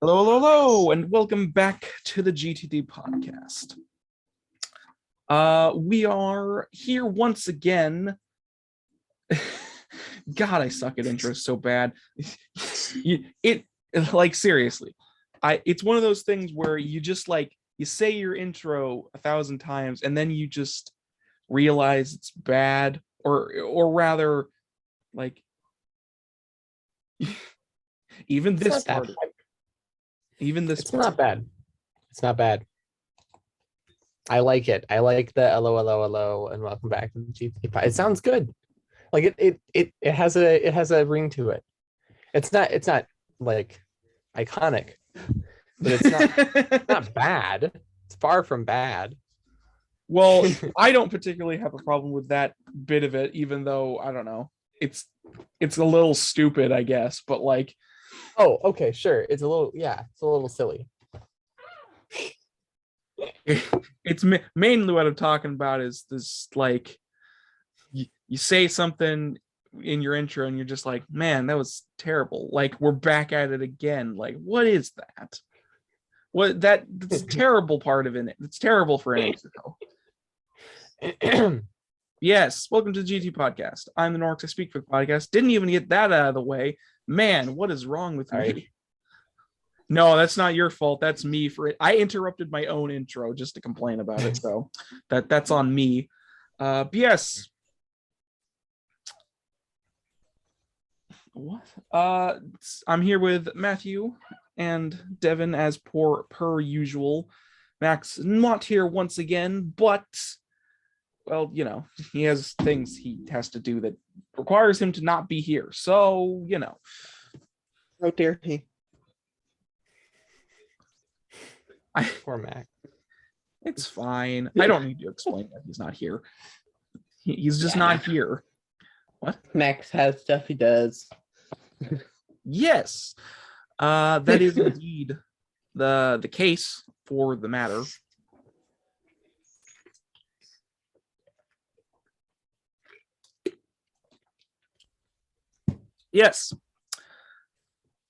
Hello, hello, hello, and welcome back to the GTD podcast. We are here once again. God, I suck at intros so bad. Seriously, it's one of those things where you just you say your intro 1,000 times and then you just realize it's bad, or rather, like even It's this not part. bad. Even this It's part. not bad. It's not bad. I like it. I like the hello and welcome back to the GTD. It sounds good. Like it has a ring to it. It's not like iconic, but it's not bad. It's far from bad. Well, I don't particularly have a problem with that bit of it, even though I don't know. It's a little stupid, I guess, but like, oh, okay, sure. It's a little silly. it's mainly what I'm talking about is this, like, you say something in your intro and you're just like, man, that was terrible. Like, we're back at it again. Like, what is that? That's a terrible part of it. It's terrible for an intro. Yes, welcome to the GT podcast. I'm the Norks. I speak for the podcast. Didn't even get that out of the way. Man, what is wrong with me? No, that's not your fault. That's me for it. I interrupted my own intro just to complain about it. So that's on me. Yes. What? I'm here with Matthew and Devin as per usual. Max not here once again, but well, you know, he has things he has to do that requires him to not be here. So, you know. How dare he? Poor Mac. It's fine. I don't need to explain that he's not here. He's just not here. What? Max has stuff he does. Yes. That is indeed the case for the matter. Yes.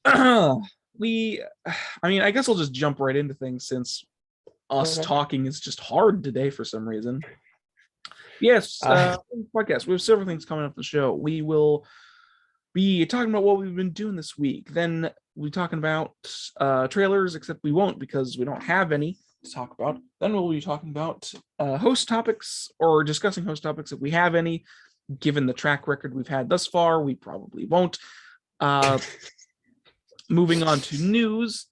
I guess I'll just jump right into things since us talking is just hard today for some reason. Yes, podcast. We have several things coming up the show. We will be talking about what we've been doing this week. Then we'll be talking about trailers, except we won't because we don't have any to talk about. Then we'll be talking about host topics or discussing host topics if we have any. Given the track record we've had thus far, we probably won't. Moving on to news,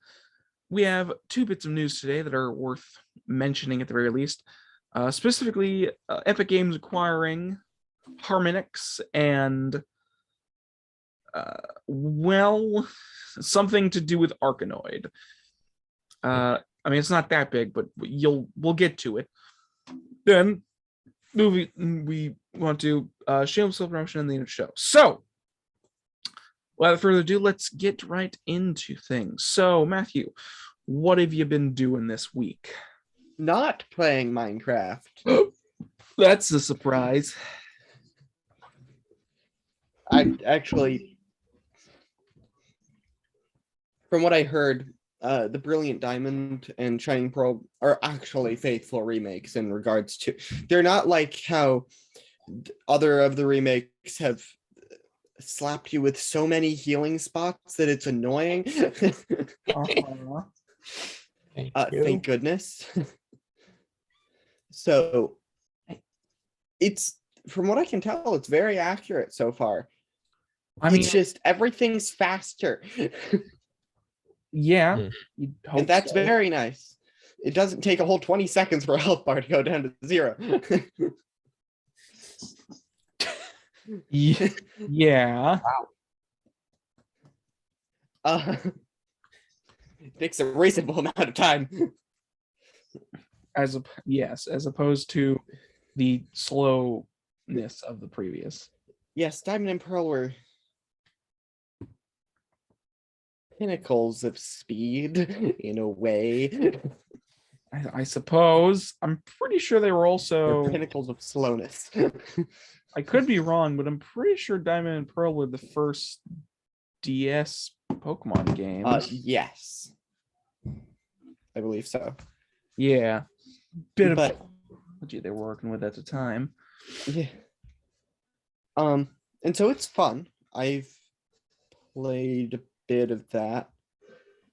we have two bits of news today that are worth mentioning at the very least. Specifically, Epic Games acquiring Harmonix and, something to do with Arkanoid. It's not that big, but we'll get to it. Then, we want to shameless self-promotion in the end of the show. So, without further ado, let's get right into things. So, Matthew, what have you been doing this week? Not playing Minecraft. That's a surprise. I actually, from what I heard, the Brilliant Diamond and Shining Pearl are actually faithful remakes in regards to, they're not like how other of the remakes have slapped you with so many healing spots that it's annoying. Thank goodness. So it's, from what I can tell, it's very accurate so far. It's just everything's faster. Yeah, and that's very nice. It doesn't take a whole 20 seconds for a health bar to go down to 0. Yeah. Wow. It takes a reasonable amount of time. As opposed to the slowness of the previous. Yes, Diamond and Pearl were pinnacles of speed in a way. I suppose. I'm pretty sure they were also They're pinnacles of slowness. I could be wrong, but I'm pretty sure Diamond and Pearl were the first DS Pokemon game. Yes. I believe so. Yeah, bit of But technology they were working with at the time. yeah. And so it's fun. I've played a bit of that.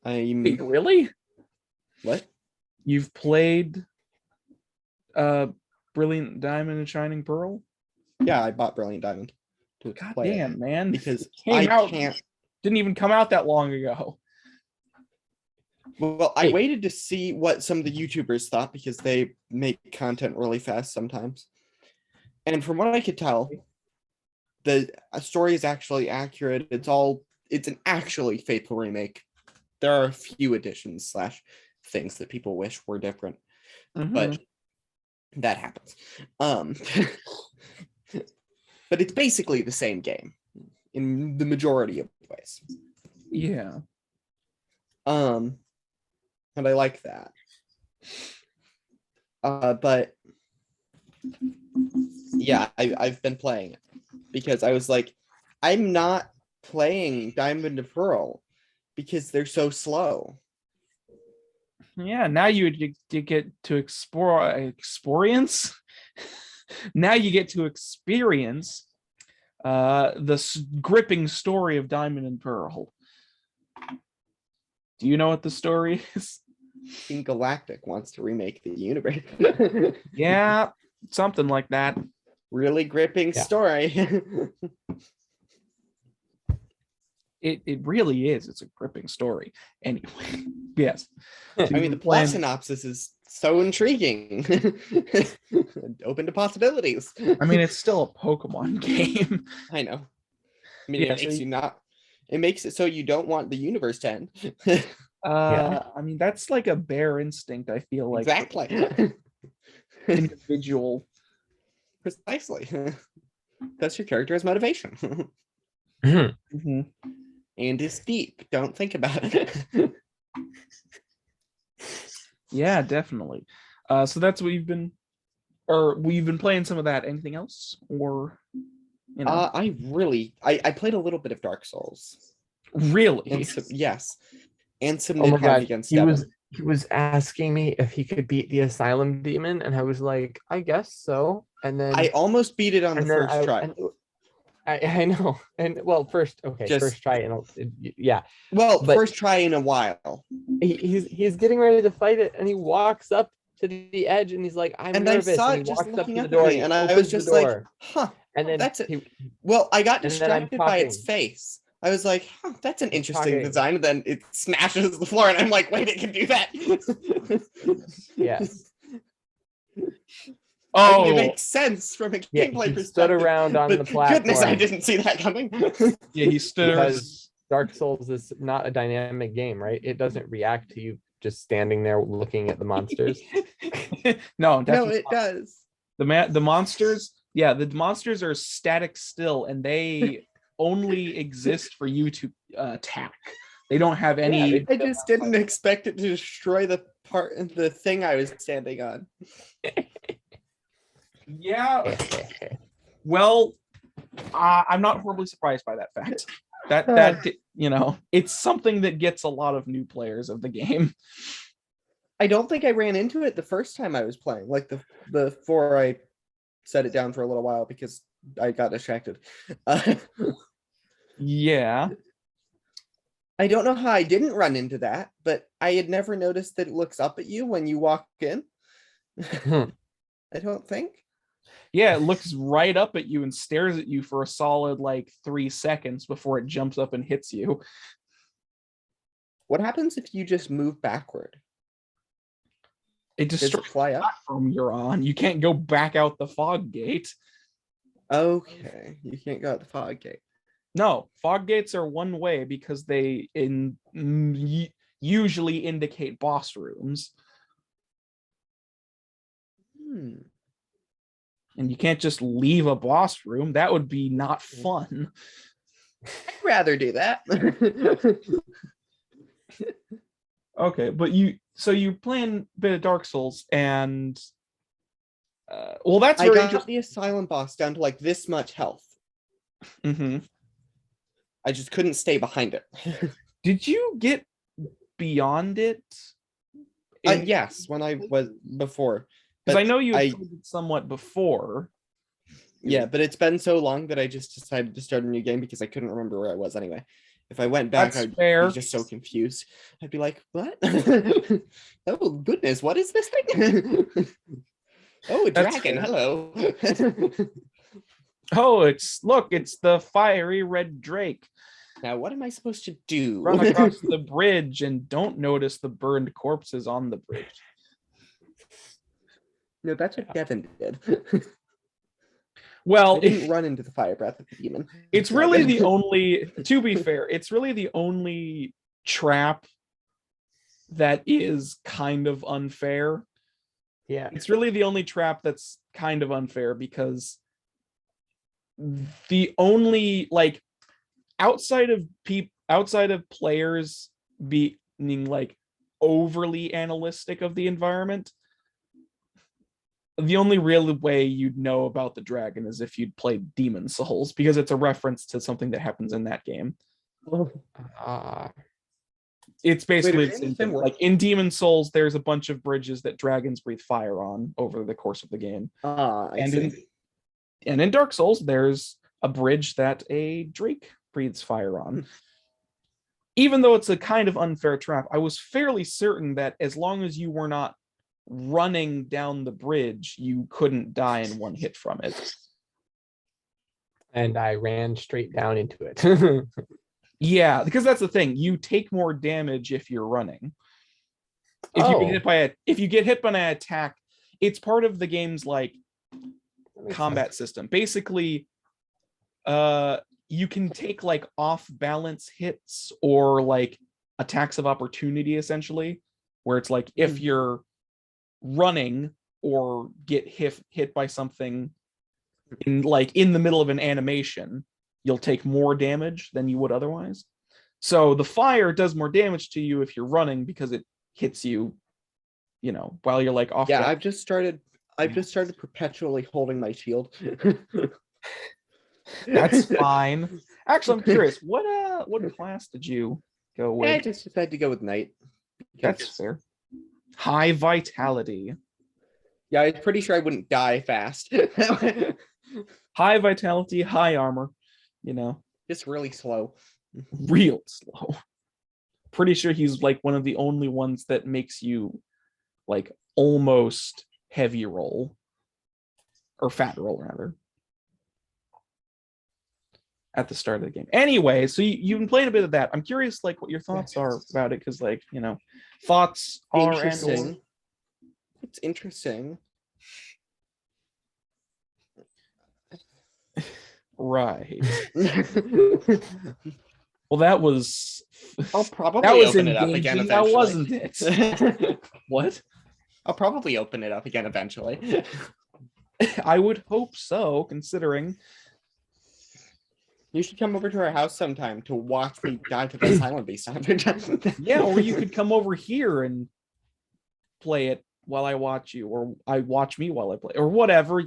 Wait, really? What? You've played Brilliant Diamond and Shining Pearl? Yeah, I bought Brilliant Diamond to God play damn, it man. because It came I out, can't. didn't even come out that long ago. Well, I Hey. waited to see what some of the YouTubers thought because they make content really fast sometimes. And from what I could tell, the story is actually accurate. It's an actually faithful remake. There are a few additions / things that people wish were different, but that happens. But it's basically the same game in the majority of ways. Yeah. And I like that. But yeah, I've been playing it because I was like, I'm not playing Diamond and Pearl because they're so slow. Yeah, now you get to experience. Now you get to experience the gripping story of Diamond and Pearl. Do you know what the story is? Team Galactic wants to remake the universe. Yeah, something like that. Really gripping story. It really is. It's a gripping story. Anyway, yes. So I mean, the plot synopsis is so intriguing. Open to possibilities. I mean, it's still a Pokemon game. I know. I mean, Yeah, it makes you not. It makes it so you don't want the universe to end. I mean, that's like a bare instinct, I feel like. Exactly. Individual. Precisely. That's your character's motivation. Mm-hmm. And it's deep. Don't think about it. Yeah, definitely. So that's what we've been playing some of that. Anything else? Or I played a little bit of Dark Souls. Really? And yes. And some Oh my Nidhogg god, against he Devon. was asking me if he could beat the Asylum Demon, and I was like, I guess so. And then I almost beat it on the first try. I know. And well, first try, and yeah. Well, but first try in a while. He's getting ready to fight it, and he walks up to the edge, and he's like, I'm nervous. I saw and it he just walks up looking to the up door, at me, and I was just like, huh. And then that's it. Well, I got and then I'm distracted by its talking. face. I was like, huh, that's an interesting talking. design. And then it smashes the floor, and I'm like, wait, it can do that. Yes. I mean, it makes sense from a gameplay he perspective. stood around on but the platform. Goodness, I didn't see that coming. Yeah, he stood because Dark Souls is not a dynamic game, right? It doesn't react to you just standing there looking at the monsters. No, No, it does. The monsters, the monsters are static still, and they only exist for you to attack. They don't have any. I just didn't expect it to destroy the thing I was standing on. Yeah. Well, I'm not horribly surprised by that fact. That it's something that gets a lot of new players of the game. I don't think I ran into it the first time I was playing, like before I set it down for a little while because I got distracted. Yeah. I don't know how I didn't run into that, but I had never noticed that it looks up at you when you walk in. I don't think. Yeah, it looks right up at you and stares at you for a solid 3 seconds before it jumps up and hits you. What happens if you just move backward? It destroys it fly the up? platform you're on. You can't go back out the fog gate. Okay, you can't go out the fog gate. No, fog gates are one way because they usually indicate boss rooms. And you can't just leave a boss room. That would be not fun. I'd rather do that. Okay, but you're playing a bit of Dark Souls, and well, that's I very got the Asylum boss down to this much health. Mm-hmm. I just couldn't stay behind it. Did you get beyond it Yes, when I was before. Because I know you I- played it somewhat before. Yeah, but it's been so long that I just decided to start a new game because I couldn't remember where I was anyway. If I went back, That's I'd fair. be just so confused. I'd be like, what? Oh, goodness, what is this thing? Oh, a That's dragon, fair. hello. Oh, it's the fiery red drake. Now, what am I supposed to do? Run across the bridge and don't notice the burned corpses on the bridge. No, that's what Devin did. Well, I didn't run into the fire breath of the demon. it's really the only, to be fair, it's really the only trap that is kind of unfair. Yeah. It's really the only trap that's kind of unfair because the only, like, outside of players being like overly analytic of the environment, the only real way you'd know about the dragon is if you'd played Demon Souls, because it's a reference to something that happens in that game. It's basically the same thing. Like in Demon Souls, there's a bunch of bridges that dragons breathe fire on over the course of the game. And in Dark Souls, there's a bridge that a drake breathes fire on. Even though it's a kind of unfair trap, I was fairly certain that as long as you were not running down the bridge, you couldn't die in one hit from it. And I ran straight down into it. Yeah, because that's the thing. You take more damage if you're running. If you get hit by an attack, it's part of the game's like combat system. Basically, you can take like off balance hits or like attacks of opportunity, essentially, where it's like if you're running or get hit by something in the middle of an animation, you'll take more damage than you would otherwise. So the fire does more damage to you if you're running because it hits you, while you're like off. Yeah, I've just started perpetually holding my shield. That's fine. Actually, I'm curious, what class did you go with? I just decided to go with Knight. That's fair. High vitality. Yeah, I'm pretty sure I wouldn't die fast. High vitality, high armor, Just really slow. real slow. Pretty sure he's like one of the only ones that makes you like almost heavy roll or fat roll rather at the start of the game. Anyway, so you've been playing a bit of that. I'm curious like what your thoughts are about it, because like, thoughts are Interesting. It's interesting. Right. Well, that was I'll probably that was open it up again engaging, eventually. now wasn't it? What? I'll probably open it up again eventually. I would hope so, considering. You should come over to our house sometime to watch me die to the silent beast. Yeah, or you could come over here and play it while I watch you, or I watch me while I play, or whatever,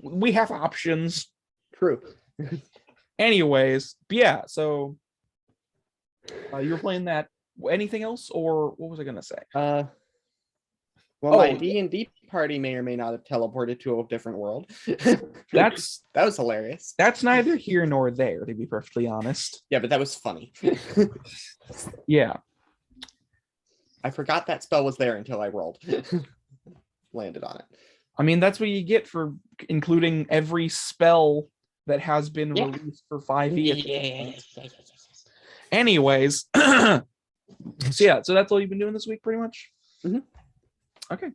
We have options. True. Anyways, yeah, so you were playing that. Anything else, or what was I gonna say? Well, my D&D party may or may not have teleported to a different world. That was hilarious. That's neither here nor there, to be perfectly honest. Yeah, but that was funny. Yeah. I forgot that spell was there until I rolled. Landed on it. I mean, that's what you get for including every spell that has been released for 5e. Anyways, so that's all you've been doing this week, pretty much. Mm-hmm. Okay.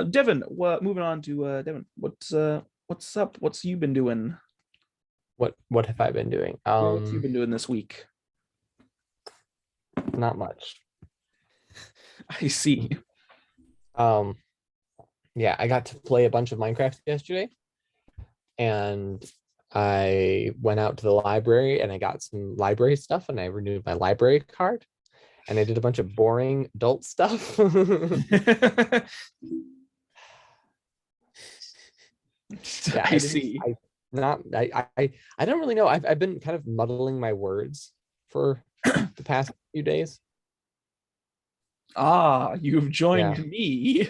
Devin, moving on to Devin. What's up? What's you been doing? What have I been doing? What's you been doing this week? Not much. I see. Yeah, I got to play a bunch of Minecraft yesterday, and I went out to the library and I got some library stuff, and I renewed my library card, and I did a bunch of boring adult stuff. Yeah, I see. I don't really know. I've been kind of muddling my words for the past few days. Ah, you've joined Yeah. me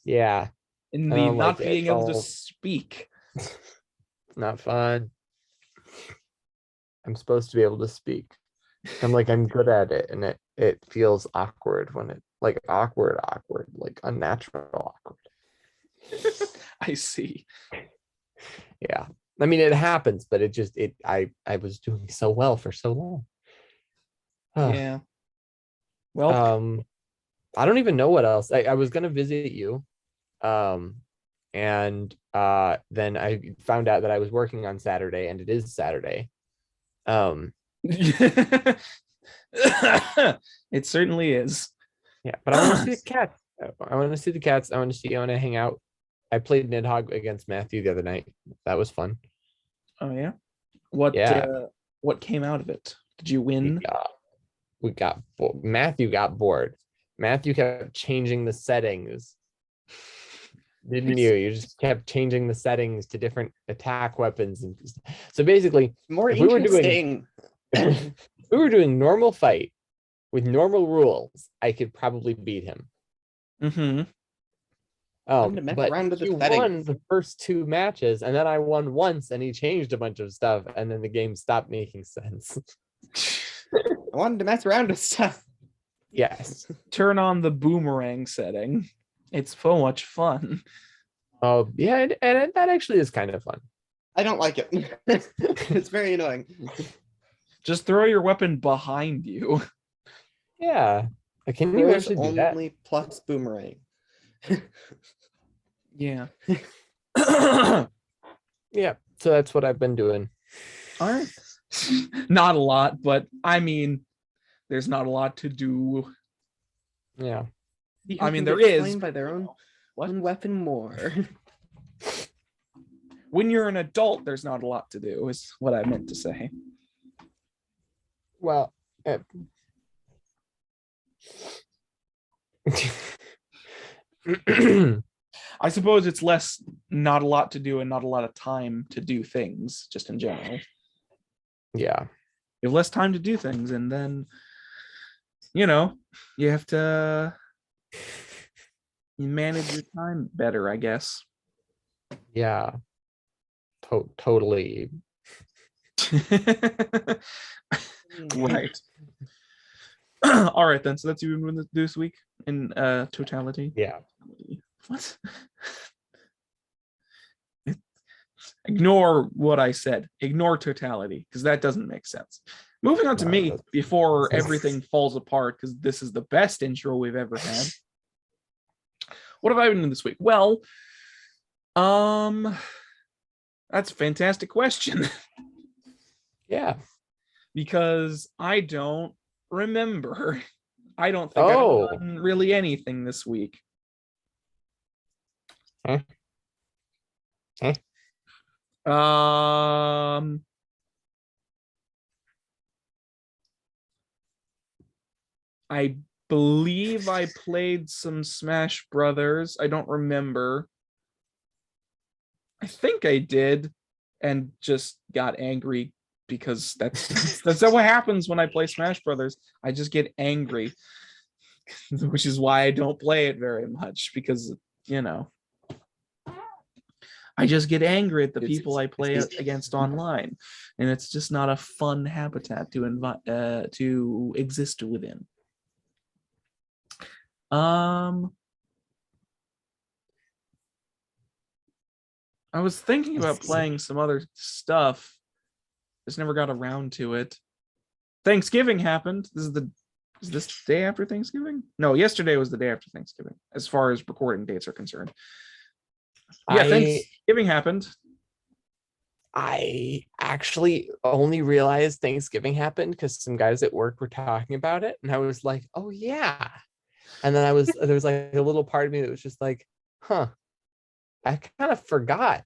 Yeah. in I the don't not like it. being able to Oh, speak. not fun. I'm supposed to be able to speak. I'm good at it, and it feels awkward when it like awkward, like unnatural awkward. I see. Yeah. I mean, it happens, but I was doing so well for so long. Yeah. Well, I don't even know what else. I was gonna visit you. And then I found out that I was working on Saturday, and it is Saturday. it certainly is. Yeah, but I want to see the cats. I want to see the cats. I want to hang out. I played Nidhogg against Matthew the other night. That was fun. Oh yeah. Yeah. What came out of it? Did you We win? got Matthew got bored. Matthew kept changing the settings. Didn't you? You just kept changing the settings to different attack weapons, and so basically, More if we were doing interesting. if we were doing normal fight with normal rules, I could probably beat him. Mm-hmm. Time to mess But around with the he settings. won the first two matches, and then I won once, and he changed a bunch of stuff, and then the game stopped making sense. I wanted to mess around with stuff. Yes. Turn on the boomerang setting. It's so much fun. Oh yeah, and that actually is kind of fun. I don't like it. It's very annoying. Just throw your weapon behind you. Yeah. Can you Throws actually do that? only plus boomerang. Yeah. Yeah. So that's what I've been doing. All right. Not a lot, but I mean, there's not a lot to do. Yeah. I mean, People there get is. slain by their own What? one weapon more. When you're an adult, there's not a lot to do, is what I meant to say. Well, I suppose it's less not a lot to do and not a lot of time to do things, just in general. yeah. You have less time to do things, and then you have to manage your time better, I guess. Yeah. Totally. Right. All right then. So that's you win this week in totality. Yeah. What? Ignore what I said. Ignore totality, because that doesn't make sense. Moving on to No, it me doesn't. before everything falls apart, because this is the best intro we've ever had. What have I been doing this week? Well, that's a fantastic question. Yeah. Because I don't remember. I don't think I've done really anything this week. Huh? Huh? I believe I played some Smash Brothers. I don't remember. I think I did, and just got angry because that's what happens when I play Smash Brothers. I just get angry, which is why I don't play it very much, because I just get angry at the people I play against online, and it's just not a fun habitat to exist within. I was thinking about playing some other stuff. Just never got around to it. Thanksgiving happened. Is this day after Thanksgiving? No, yesterday was the day after Thanksgiving, as far as recording dates are concerned. Yeah, Thanksgiving happened. I actually only realized Thanksgiving happened because some guys at work were talking about it, and I was like, "Oh yeah," and then there was like a little part of me that was just like, "Huh, I kind of forgot."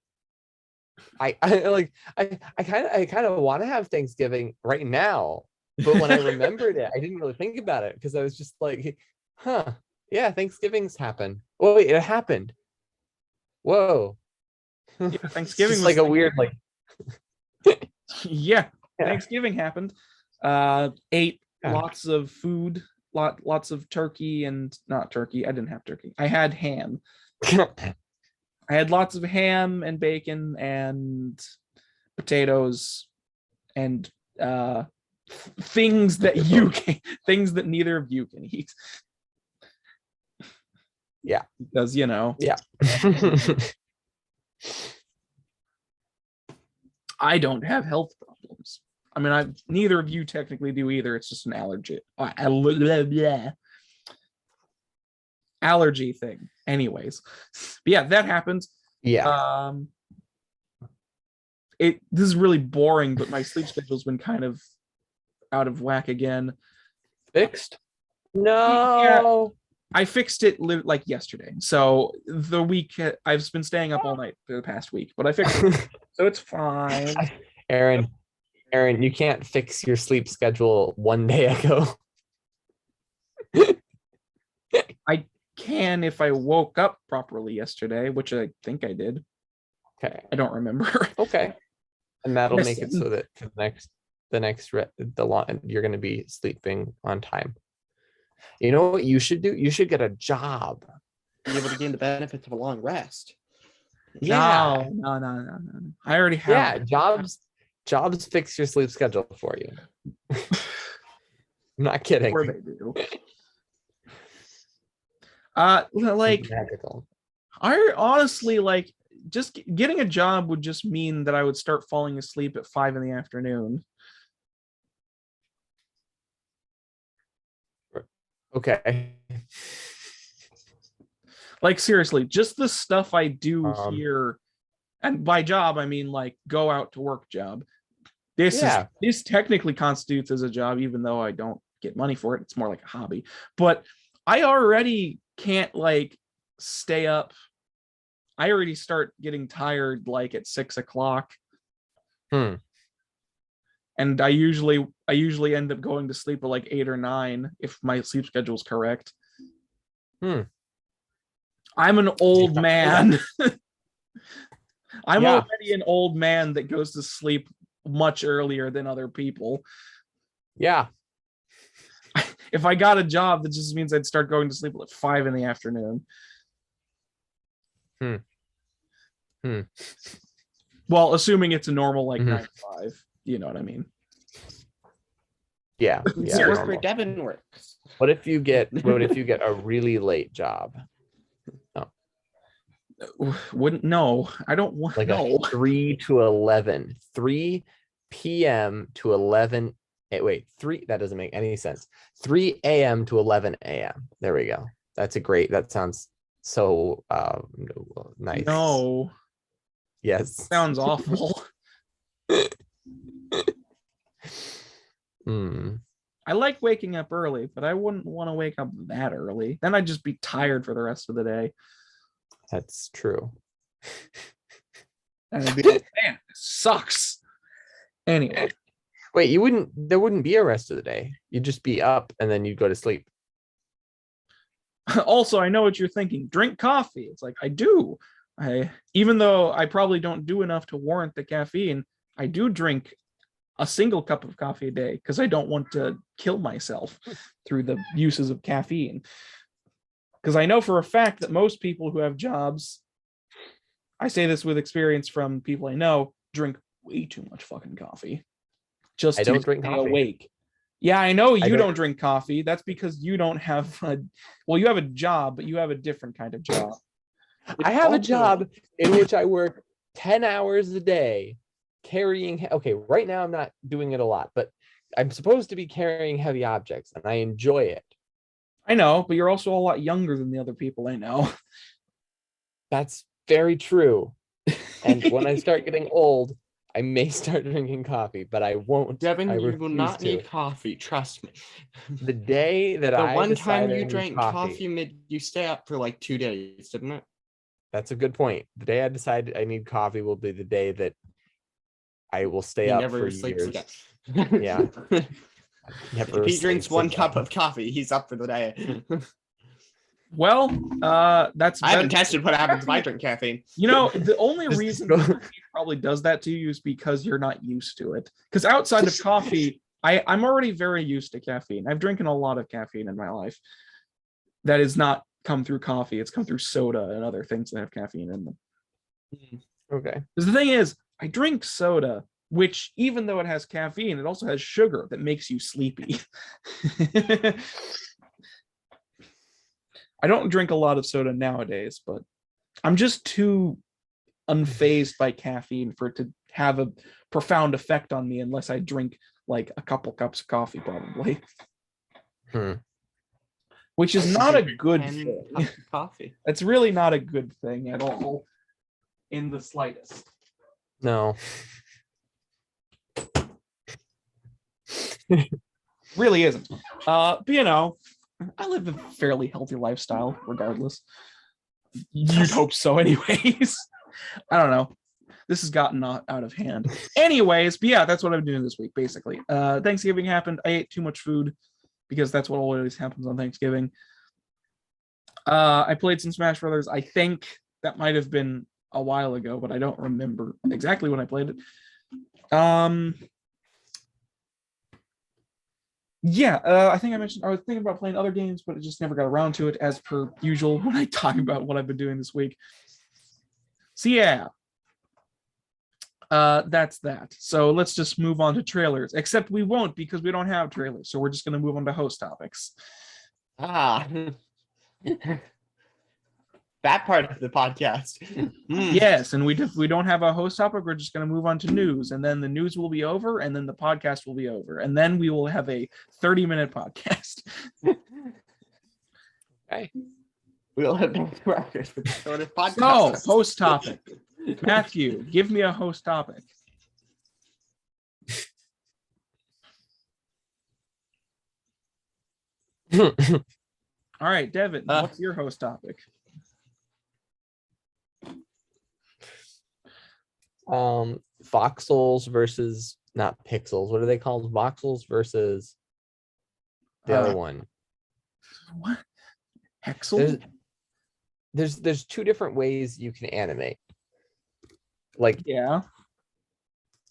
I kind of want to have Thanksgiving right now, but when I remembered it, I didn't really think about it because I was just like, "Huh, yeah, Thanksgiving's happened." Oh wait, it happened. Whoa. Yeah, Thanksgiving was like a weird like. Yeah, Thanksgiving happened. Ate lots of food lots of turkey and not turkey. I didn't have turkey. I had ham. I had lots of ham and bacon and potatoes and things that things that neither of you can eat. Yeah, because yeah. I don't have health problems. I mean, neither of you technically do either. It's just an allergy thing. Anyways, but yeah, that happens. Yeah. This is really boring, but my sleep schedule's been kind of out of whack again. Fixed? No. I fixed it like yesterday. So the week I've been staying up all night for the past week, but I fixed it. So it's fine. Aaron, you can't fix your sleep schedule one day ago. I can if I woke up properly yesterday, which I think I did. Okay. I don't remember. Okay. And that'll make it so that for you're going to be sleeping on time. You know what you should do? You should get a job. Be able to gain the benefits of a long rest. Yeah. No. I already have. Yeah, jobs fix your sleep schedule for you. I'm not kidding. Or they do. Like magical. I honestly like just getting a job would just mean that I would start falling asleep at 5 p.m. Okay. Like seriously, just the stuff I do here, and by job I mean like go out to work job. This technically constitutes as a job, even though I don't get money for it. It's more like a hobby. But I already can't like stay up. I already start getting tired like at 6 o'clock. And I usually end up going to sleep at like 8 or 9 if my sleep schedule is correct. I'm an old man. I'm already an old man that goes to sleep much earlier than other people. Yeah. If I got a job, that just means I'd start going to sleep at 5 p.m. Well, assuming it's a normal like 9 to 5. You know what I mean? Yeah. Yeah. Work for Devin works. What if you get a really late job? Wouldn't know. I don't want like no. 3 p.m. to 11. Wait, 3. That doesn't make any sense. 3 a.m. to 11 a.m. There we go. That sounds so nice. No. Yes. Sounds awful. I like waking up early, but I wouldn't want to wake up that early. Then I'd just be tired for the rest of the day. That's true. And I'd be like, man, this sucks. Anyway. Wait, there wouldn't be a rest of the day. You'd just be up and then you'd go to sleep. Also, I know what you're thinking. Drink coffee. It's like, I do. Even though I probably don't do enough to warrant the caffeine, I do drink a single cup of coffee a day because I don't want to kill myself through the uses of caffeine. Because I know for a fact that most people who have jobs, I say this with experience from people I know, drink way too much fucking coffee. Just I don't drink coffee. Awake. Yeah, I know you don't drink coffee. That's because you don't have you have a job, but you have a different kind of job. I have a job in which I work 10 hours a day carrying. Okay, right now I'm not doing it a lot, but I'm supposed to be carrying heavy objects and I enjoy it. I know, but you're also a lot younger than the other people I know. That's very true. And when I start getting old, I may start drinking coffee, but I won't. Devin, you will not need coffee. Trust me. The day that the one time you drank coffee, you stay up for like 2 days, didn't it? That's a good point. The day I decide I need coffee will be the day that I will stay up for years. Again. Yeah. If he drinks one cup of coffee, he's up for the day. Well, I haven't tested what happens if I drink caffeine. You know, the only reason he probably does that to you is because you're not used to it. Because outside of coffee, I'm already very used to caffeine. I've drinking a lot of caffeine in my life. That has not come through coffee. It's come through soda and other things that have caffeine in them. Okay. Because the thing is, I drink soda, which even though it has caffeine, it also has sugar that makes you sleepy. I don't drink a lot of soda nowadays, but I'm just too unfazed by caffeine for it to have a profound effect on me unless I drink like a couple cups of coffee, probably. Which is not a good thing. Coffee. It's really not a good thing at all, in the slightest. No. Really isn't. But you know, I live a fairly healthy lifestyle, regardless. You'd hope so, anyways. I don't know. This has gotten out of hand. Anyways, but yeah, that's what I'm doing this week, basically. Thanksgiving happened. I ate too much food because that's what always happens on Thanksgiving. I played some Smash Brothers. I think that might have been a while ago, but I don't remember exactly when I played it. Yeah, I think I mentioned I was thinking about playing other games, but I just never got around to it, as per usual when I talk about what I've been doing this week. So yeah, that's that. So let's just move on to trailers, except we won't because we don't have trailers. So we're just going to move on to host topics. That part of the podcast. Yes, and we don't have a host topic. We're just going to move on to news, and then the news will be over, and then the podcast will be over, and then we will have a 30-minute podcast. Okay. We'll have records for the podcast. So, host topic. Matthew, give me a host topic. All right, Devin, what's your host topic? Voxels versus not pixels. What are they called? Voxels versus the other one. What? Hexel? There's two different ways you can animate. Like, yeah,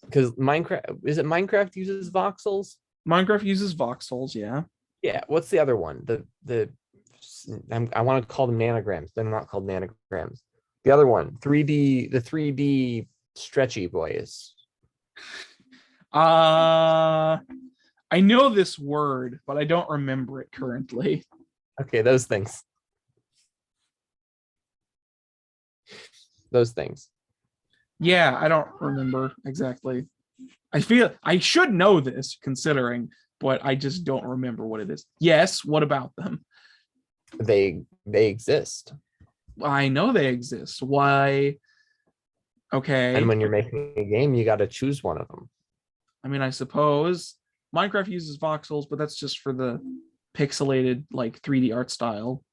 because Minecraft uses voxels? Minecraft uses voxels, yeah. Yeah. What's the other one? I want to call them nanograms. They're not called nanograms. The other one, the 3D stretchy boys. I know this word, but I don't remember it currently. Okay, those things. Those things. Yeah, I don't remember exactly. I feel I should know this considering, but I just don't remember what it is. Yes, what about them? They exist. I know they exist. Why? Okay. And when you're making a game, you got to choose one of them. I mean, I suppose Minecraft uses voxels, but that's just for the pixelated like 3D art style.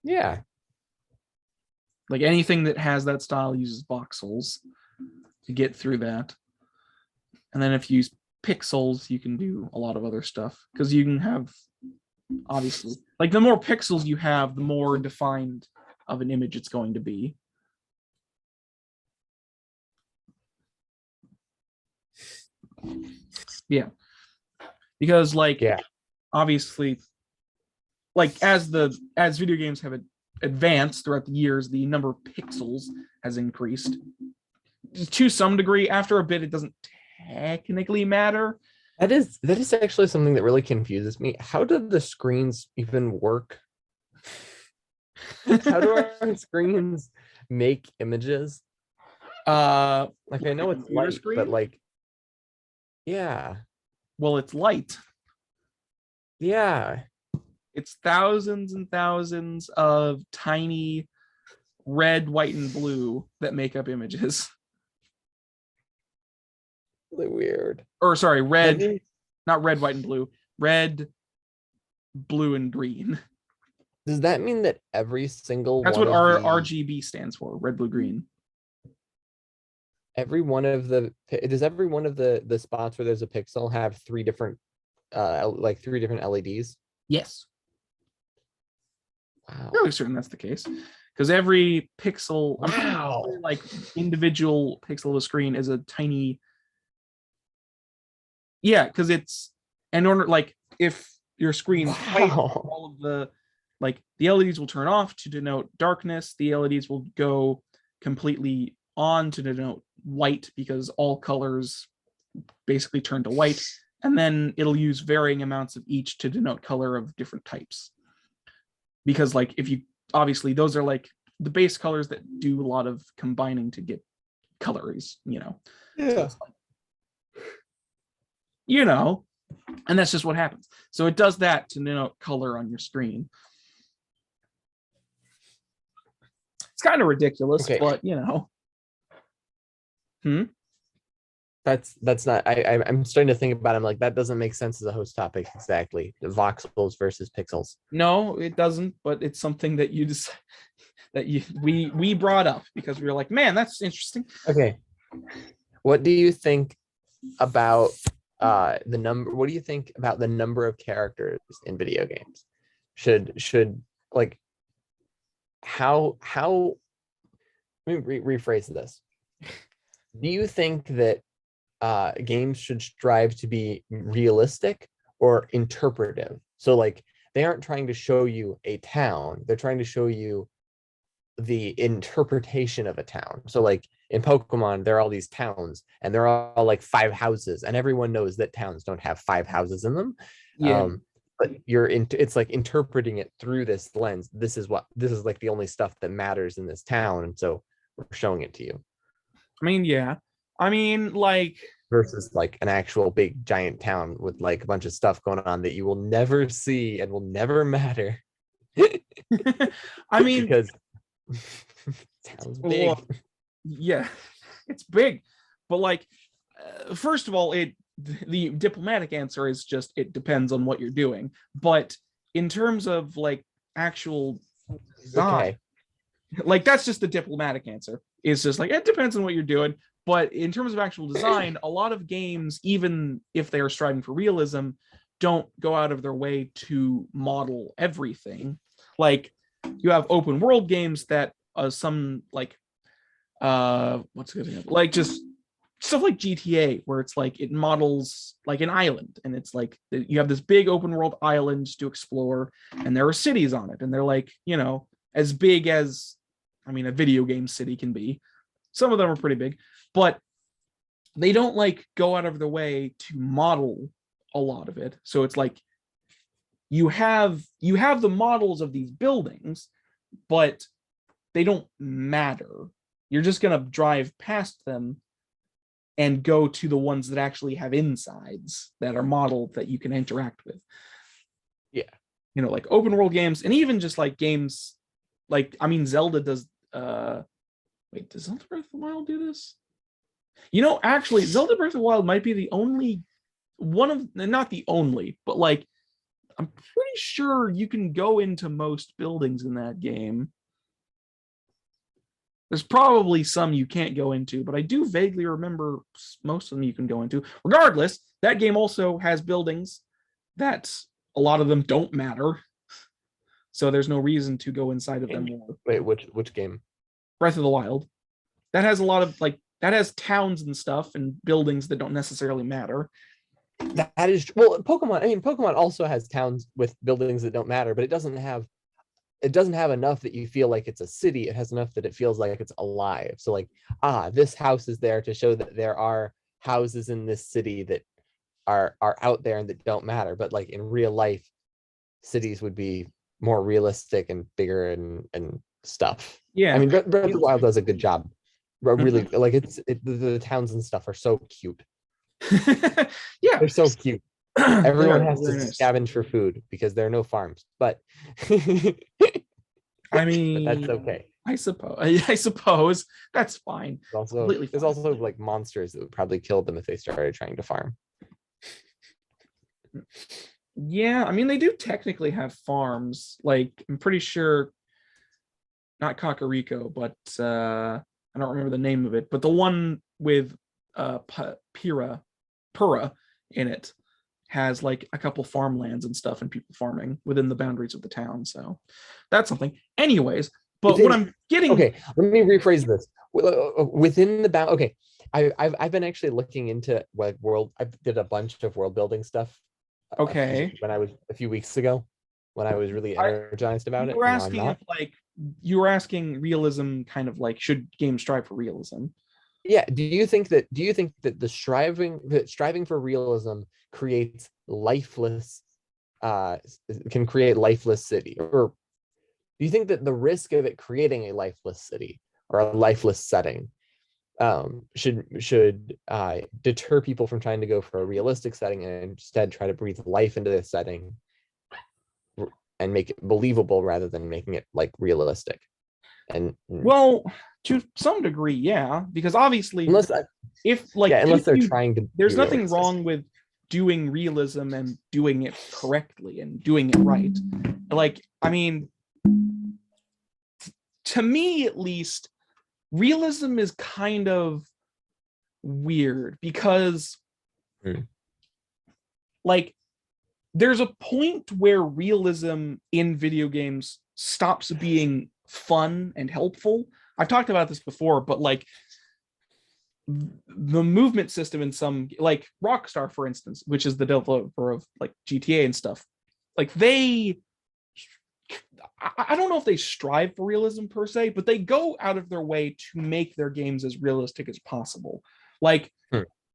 Yeah. Like anything that has that style uses voxels to get through that. And then if you use pixels, you can do a lot of other stuff because you can have, obviously, like the more pixels you have, the more defined of an image it's going to be. Yeah. Because like, yeah, obviously, like as video games have advanced throughout the years, the number of pixels has increased to some degree. After a bit, it doesn't technically matter. that is actually something that really confuses me. How do the screens even work? How do our screens make images? Like I know it's light, screen? But like, yeah. Well, it's light. Yeah. It's thousands and thousands of tiny red, white, and blue that make up images. Really weird. Or sorry, red, not red, white, and blue. Red, blue, and green. Does that mean that every single That's what RGB stands for, red, blue, green. Does every one of the spots where there's a pixel have three different LEDs? Yes. Wow. I'm really certain that's the case. Because every pixel, wow, like individual pixel of a screen is a tiny Yeah, because it's in order, like if your screen white, Wow. all of the like the LEDs will turn off to denote darkness. The LEDs will go completely on to denote white because all colors basically turn to white. And then it'll use varying amounts of each to denote color of different types. Because like if you obviously those are like the base colors that do a lot of combining to get colors, you know. Yeah. So it's like, you know, and that's just what happens. So it does that to denote color on your screen. It's kind of ridiculous, Okay. but you know. That's not. I'm starting to think about it. I'm like, that doesn't make sense as a host topic exactly. The voxels versus pixels. No, it doesn't, but it's something that you just we brought up because we were like, man, that's interesting. Okay. What do you think about the number? What do you think about the number of characters in video games? Should like how let me rephrase this. Do you think that games should strive to be realistic or interpretive? So like they aren't trying to show you a town, they're trying to show you the interpretation of a town. So like in Pokemon, there are all these towns and they're all like 5 houses, and everyone knows that towns don't have 5 houses in them. Yeah. But it's like interpreting it through this lens. This is like the only stuff that matters in this town, and so we're showing it to you. I mean, yeah. I mean, like Versus like an actual big giant town with like a bunch of stuff going on that you will never see and will never matter. I mean, because sounds big. well, yeah, it's big, but like, first of all, the diplomatic answer is just it depends on what you're doing. But in terms of like actual design, Okay. like that's just the diplomatic answer. It's just like it depends on what you're doing. But in terms of actual design, a lot of games, even if they are striving for realism, don't go out of their way to model everything. Like you have open world games that some like what's a good example? Like just stuff like GTA, where it's like it models like an island, and it's like you have this big open world island to explore, and there are cities on it, and they're like, you know, as big as, I mean, a video game city can be. Some of them are pretty big, but they don't like go out of their way to model a lot of it. So it's like you have the models of these buildings, but they don't matter. You're just gonna drive past them and go to the ones that actually have insides that are modeled that you can interact with. Yeah. You know, like open world games, and even just like games like, I mean, Zelda does wait, does Zelda Breath of the Wild do this? You know, actually, Zelda Breath of the Wild might be the only one of, not the only, but like I'm pretty sure you can go into most buildings in that game. There's probably some you can't go into, but I do vaguely remember most of them you can go into. Regardless, that game also has buildings that a lot of them don't matter. So there's no reason to go inside of them more. Wait, which game? Breath of the Wild. That has a lot of like, that has towns and stuff and buildings that don't necessarily matter. That is, well, Pokemon. I mean, Pokemon also has towns with buildings that don't matter, but it doesn't have enough that you feel like it's a city. It has enough that it feels like it's alive. So like, this house is there to show that there are houses in this city that are out there and that don't matter. But like in real life, cities would be more realistic and bigger and stuff. Yeah. I mean, Breath of the Wild does a good job. Really, like the towns and stuff are so cute. Yeah, they're so cute. Everyone has to nice. scavenge for food because there are no farms, but I mean, but that's okay. I suppose that's fine. There's also like monsters that would probably kill them if they started trying to farm. Yeah, I mean, they do technically have farms. Like, I'm pretty sure, not Kakariko, but I don't remember the name of it, but the one with Pura in it has like a couple farmlands and stuff and people farming within the boundaries of the town. So that's something. Anyways, but what I'm getting... Okay, let me rephrase this. within the bound. Okay, I've been actually looking into like I did a bunch of world building stuff. Okay. When I was a few weeks ago, when I was really energized about You it. were Now I'm asking not. if like you were asking realism, kind of like should games strive for realism? Yeah. Do you think that the striving for realism creates lifeless can create lifeless city? Or do you think that the risk of it creating a lifeless city or a lifeless setting should deter people from trying to go for a realistic setting and instead try to breathe life into this setting and make it believable rather than making it like realistic? And Well, to some degree, yeah, because obviously, unless they're trying to there's be nothing realistic. wrong with doing realism and doing it correctly and doing it right. Like, I mean, to me at least, realism is kind of weird because like there's a point where realism in video games stops being fun and helpful. I've talked about this before, but like the movement system in some, like Rockstar, for instance, which is the developer of like GTA and stuff, like I don't know if they strive for realism per se, but they go out of their way to make their games as realistic as possible. Like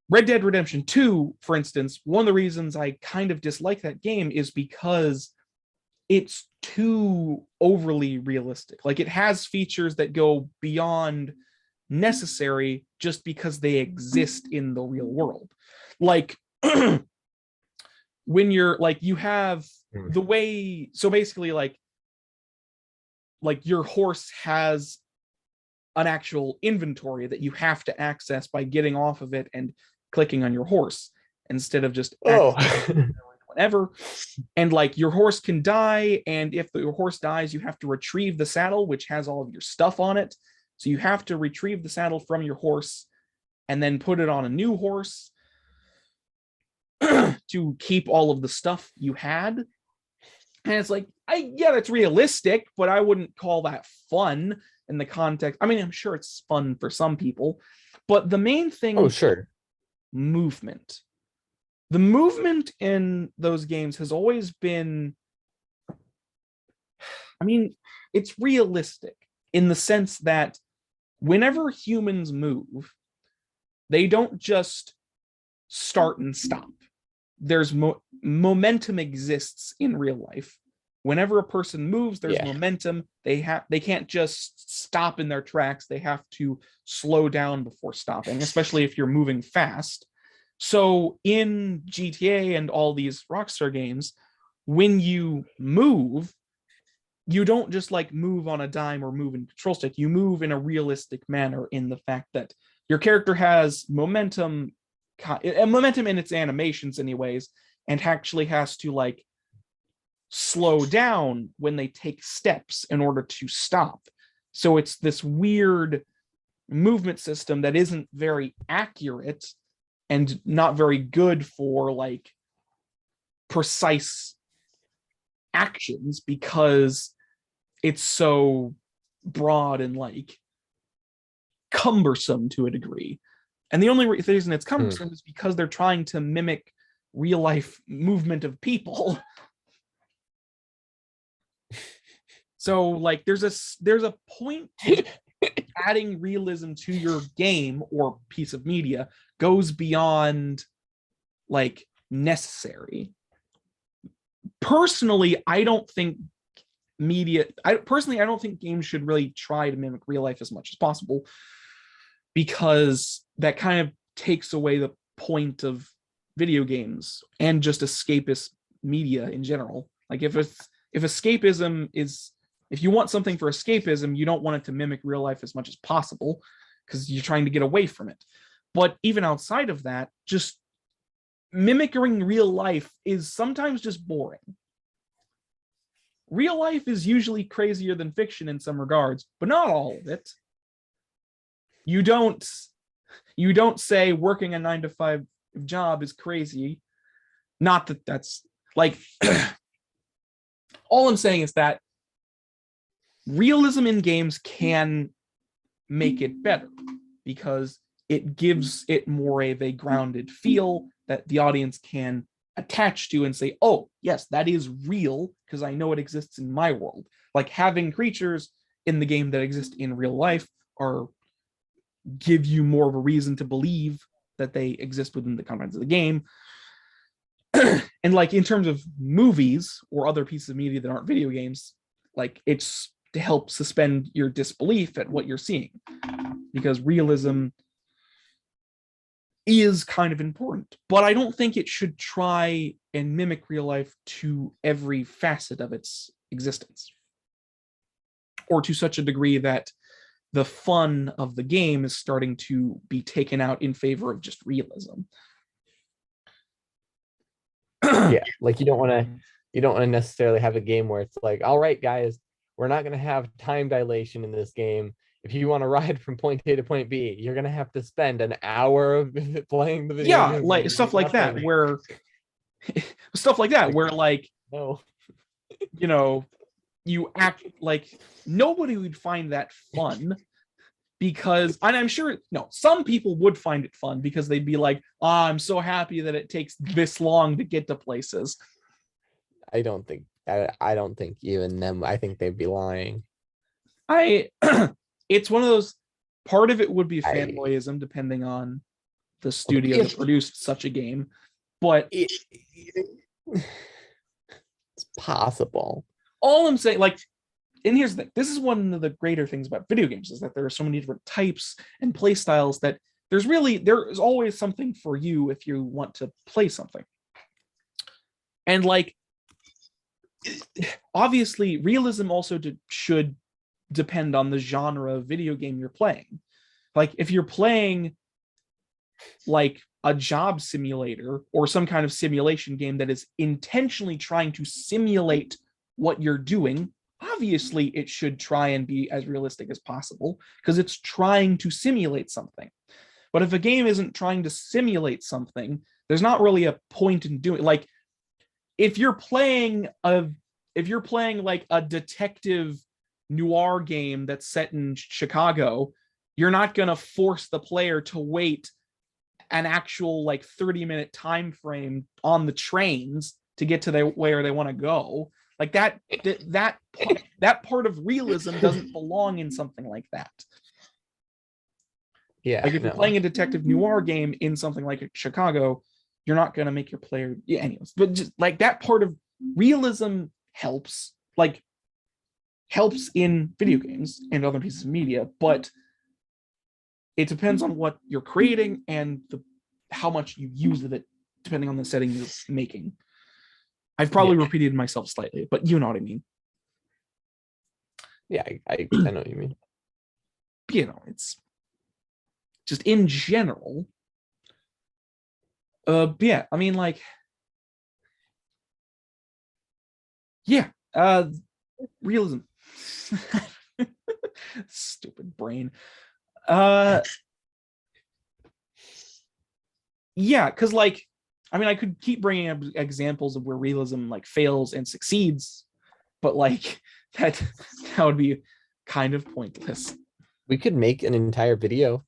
Red Dead Redemption 2, for instance, one of the reasons I kind of dislike that game is because it's too overly realistic. Like it has features that go beyond necessary just because they exist in the real world. Like when you're like, you have the way, so basically like your horse has an actual inventory that you have to access by getting off of it and clicking on your horse instead of just whenever. And like your horse can die, and if your horse dies, you have to retrieve the saddle, which has all of your stuff on it. So you have to retrieve the saddle from your horse and then put it on a new horse to keep all of the stuff you had. And it's like, yeah, that's realistic, but I wouldn't call that fun in the context. I mean, I'm sure it's fun for some people, but the main thing, movement. The movement in those games has always been, I mean, it's realistic in the sense that whenever humans move, they don't just start and stop. There's momentum exists in real life. Whenever a person moves, there's momentum. They can't just stop in their tracks. They have to slow down before stopping, especially if you're moving fast. So in GTA and all these Rockstar games, when you move, you don't just like move on a dime or move in control stick. You move in a realistic manner in the fact that your character has momentum in its animations anyways, and actually has to like slow down when they take steps in order to stop. So it's this weird movement system that isn't very accurate and not very good for like precise actions because it's so broad and like cumbersome to a degree. And the only reason it's cumbersome is because they're trying to mimic real life movement of people. So like there's a point to adding realism to your game or piece of media goes beyond like necessary. Personally, I don't think games should really try to mimic real life as much as possible, because that kind of takes away the point of video games and just escapist media in general. Like if escapism is, if you want something for escapism, you don't want it to mimic real life as much as possible because you're trying to get away from it. But even outside of that, just mimicking real life is sometimes just boring. Real life is usually crazier than fiction in some regards, but not all of it. You don't say working a 9-to-5 job is crazy. Not that that's like all I'm saying is that realism in games can make it better because it gives it more of a grounded feel that the audience can attach to and say, oh, yes, that is real because I know it exists in my world. Like having creatures in the game that exist in real life are give you more of a reason to believe that they exist within the confines of the game. And like in terms of movies or other pieces of media that aren't video games, like it's to help suspend your disbelief at what you're seeing, because realism is kind of important, but I don't think it should try and mimic real life to every facet of its existence, or to such a degree that the fun of the game is starting to be taken out in favor of just realism. Yeah, like you don't want to necessarily have a game where it's like, all right, guys, we're not going to have time dilation in this game. If you want to ride from point A to point B, you're going to have to spend an hour of playing the video. Yeah, like stuff like that, where like, no, you know, you act like nobody would find that fun, because, and I'm sure, no, some people would find it fun because they'd be like, oh, I'm so happy that it takes this long to get to places. I don't think even them, I think they'd be lying. It's one of those, part of it would be fanboyism depending on the studio that produced such a game, but it's possible. All I'm saying, like, and here's the thing, this is one of the greater things about video games, is that there are so many different types and play styles that there is always something for you if you want to play something. And like, obviously realism also should depend on the genre of video game you're playing. Like if you're playing like a job simulator or some kind of simulation game that is intentionally trying to simulate what you're doing, obviously it should try and be as realistic as possible because it's trying to simulate something. But if a game isn't trying to simulate something, there's not really a point in doing, like, if you're playing like a detective noir game that's set in Chicago, you're not going to force the player to wait an actual like 30-minute time frame on the trains to get to where they want to go. Like that part of realism doesn't belong in something like that. Yeah. Like if you're playing a detective noir game in something like Chicago, you're not going to make your player, yeah, anyways. But just like that part of realism helps in video games and other pieces of media, but it depends on what you're creating and how much you use of it, depending on the setting you're making. I've probably repeated myself slightly, but you know what I mean. Yeah, I know what you mean. You know, it's just in general. Yeah, I mean, like, yeah, realism. Stupid brain. Yeah, because like, I mean, I could keep bringing up examples of where realism like fails and succeeds, but like that would be kind of pointless. We could make an entire video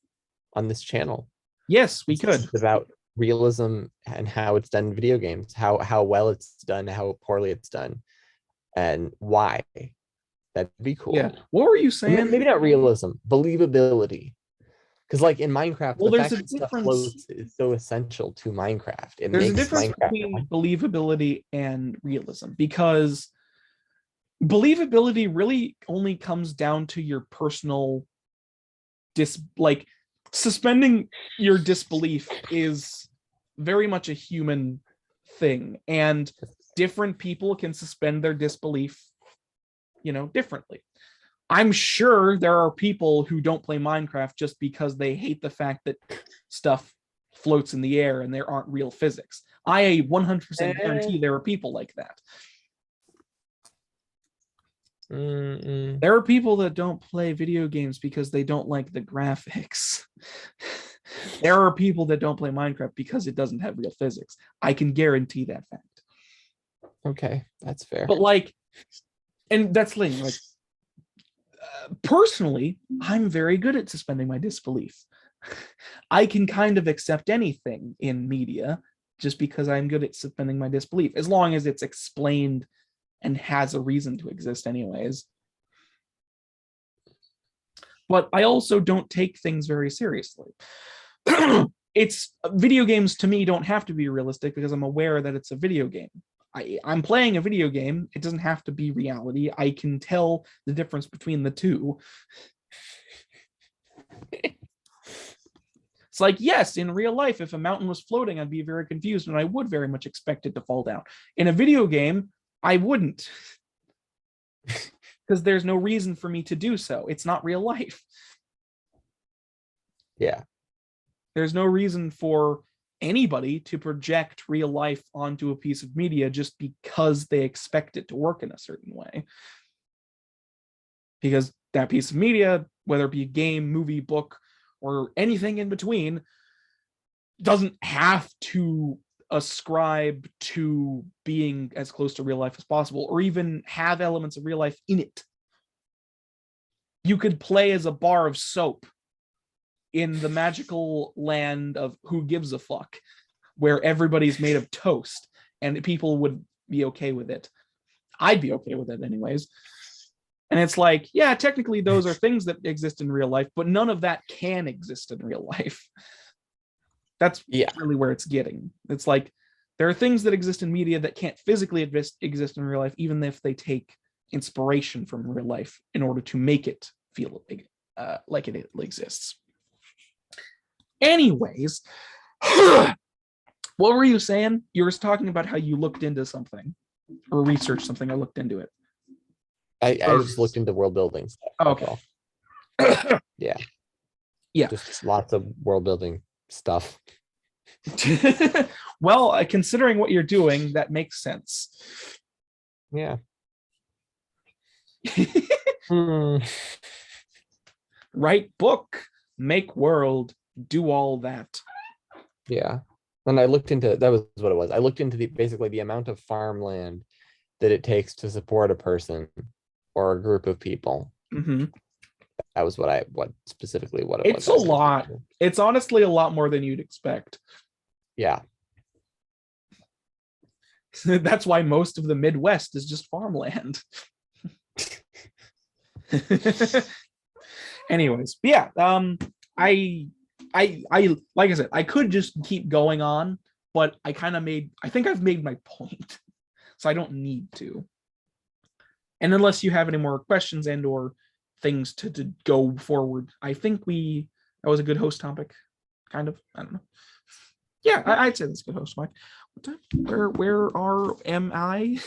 on this channel. Yes, we could. About realism and how it's done in video games, how well it's done, how poorly it's done, and why. That'd be cool. Yeah. What were you saying? Maybe not realism, believability. Because like in Minecraft, well, the there's fact a that stuff difference. Floats is so essential to Minecraft. There's a difference between believability and realism, because believability really only comes down to your personal like suspending your disbelief is very much a human thing, and different people can suspend their disbelief, you know, differently. I'm sure there are people who don't play Minecraft just because they hate the fact that stuff floats in the air and there aren't real physics. I 100% guarantee there are people like that. There are people that don't play video games because they don't like the graphics. There are people that don't play Minecraft because it doesn't have real physics. I can guarantee that fact. Okay, that's fair. But like, and that's the thing, like, personally, I'm very good at suspending my disbelief. I can kind of accept anything in media just because I'm good at suspending my disbelief, as long as it's explained and has a reason to exist anyways. But I also don't take things very seriously. It's video games to me don't have to be realistic because I'm aware that it's a video game. I'm playing a video game. It doesn't have to be reality. I can tell the difference between the two. It's like, yes, in real life, if a mountain was floating, I'd be very confused and I would very much expect it to fall down. In a video game, I wouldn't. Because there's no reason for me to do so. It's not real life. Yeah. There's no reason for anybody to project real life onto a piece of media just because they expect it to work in a certain way. Because that piece of media, whether it be a game, movie, book, or anything in between, doesn't have to ascribe to being as close to real life as possible, or even have elements of real life in it. You could play as a bar of soap in the magical land of Who Gives a Fuck, where everybody's made of toast, and people would be okay with it. I'd be okay with it anyways. And it's like, yeah, technically those are things that exist in real life, but none of that can exist in real life. That's really where it's getting. It's like, there are things that exist in media that can't physically exist in real life, even if they take inspiration from real life in order to make it feel like it exists. Anyways, what were you saying? You were talking about how you looked into something or researched something or looked into it. I just looked into world building stuff. Oh, okay. Yeah. Yeah. Just lots of world building stuff. Well, considering what you're doing, that makes sense. Yeah. Write book, make world, do all that. Yeah. And I looked into, that was what it was. I looked into basically the amount of farmland that it takes to support a person or a group of people. Mm-hmm. That was what specifically what it was. It's a lot. It's honestly a lot more than you'd expect. Yeah. That's why most of the Midwest is just farmland. Anyways, yeah. I like I said, I could just keep going on, but I think I've made my point, so I don't need to. And unless you have any more questions and or things to go forward, I think that was a good host topic, kind of. I don't know. Yeah, I'd say that's a good host, Mike. Am I?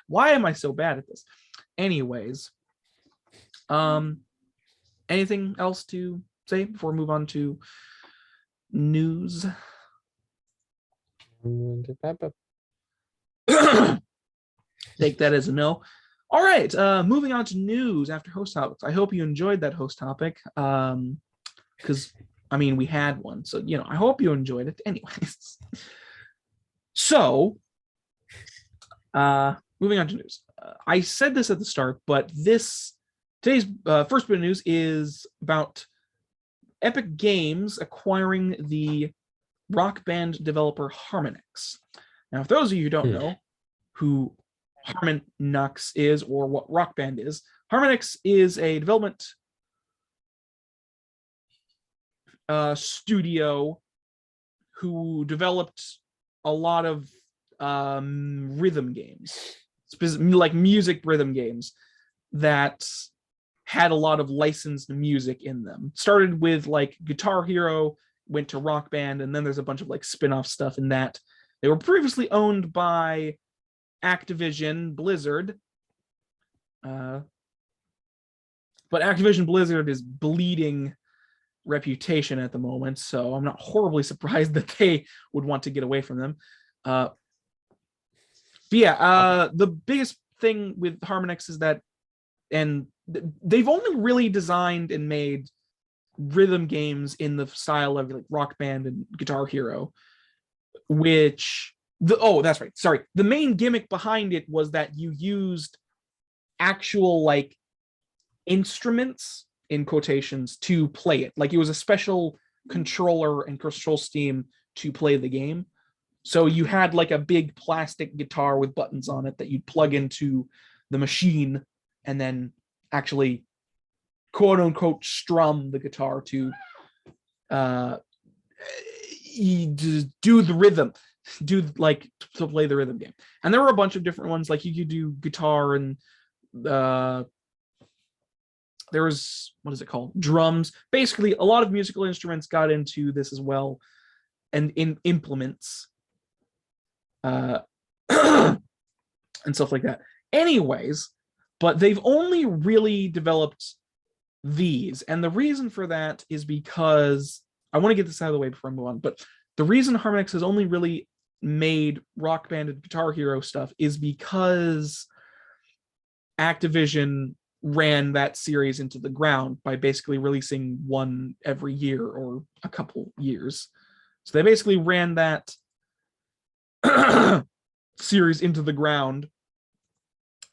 Why am I so bad at this? Anyways, anything else to say before we move on to news? Take that as a no. All right, moving on to news after host topics. I hope you enjoyed that host topic, because I mean we had one, so I hope you enjoyed it. Anyways, so moving on to news. I said this at the start, but today's first bit of news is about Epic Games acquiring the Rock Band developer Harmonix. Now, if those of you who don't know who Harmonix is or what Rock Band is, Harmonix is a development studio who developed a lot of rhythm games, like music rhythm games that had a lot of licensed music in them. Started with like Guitar Hero, went to Rock Band, and then there's a bunch of like spin-off stuff in that. They were previously owned by Activision Blizzard, but Activision Blizzard is bleeding reputation at the moment, so I'm not horribly surprised that they would want to get away from them. But yeah, the biggest thing with Harmonix is that, and they've only really designed and made rhythm games in the style of like Rock Band and Guitar Hero, that's right. Sorry. The main gimmick behind it was that you used actual like instruments in quotations to play it. Like it was a special controller and control scheme to play the game. So you had like a big plastic guitar with buttons on it that you'd plug into the machine and then actually quote unquote strum the guitar to do the rhythm, to play the rhythm game. And there were a bunch of different ones, like you could do guitar and there was, what is it called? Drums. Basically, a lot of musical instruments got into this as well, and in implements and stuff like that. Anyways, but they've only really developed these, and the reason for that is because I want to get this out of the way before I move on. But the reason Harmonix has only really made Rock Band and Guitar Hero stuff is because Activision ran that series into the ground by basically releasing one every year or a couple years. So they basically ran that series into the ground.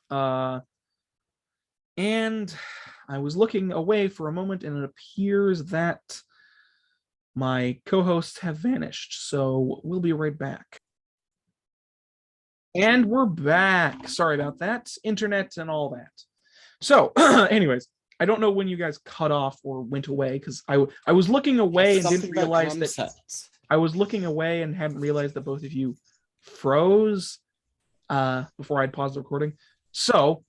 And I was looking away for a moment, and it appears that my co-hosts have vanished. So we'll be right back. And we're back. Sorry about that. Internet and all that. So anyways, I don't know when you guys cut off or went away, because I was looking away and didn't realize that I was looking away and hadn't realized that both of you froze before I'd paused the recording. So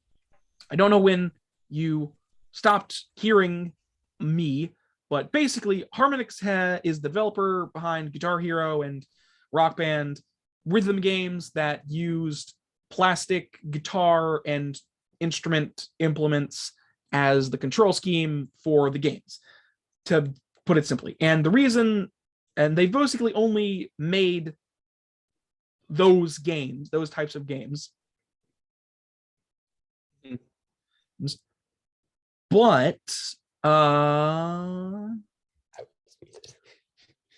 I don't know when you stopped hearing me, but basically Harmonix is the developer behind Guitar Hero and Rock Band rhythm games that used plastic guitar and instrument implements as the control scheme for the games, to put it simply. And the reason, and they basically only made those games, those types of games. But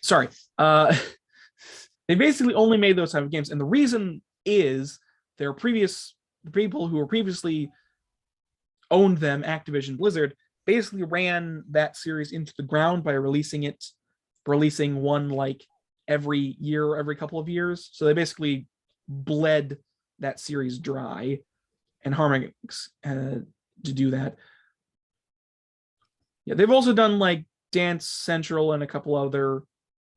sorry, they basically only made those type of games, and the reason is the people who were previously owned them, Activision Blizzard, basically ran that series into the ground by releasing one like every year, every couple of years. So they basically bled that series dry, and Harmonix to do that. Yeah, they've also done like Dance Central and a couple other,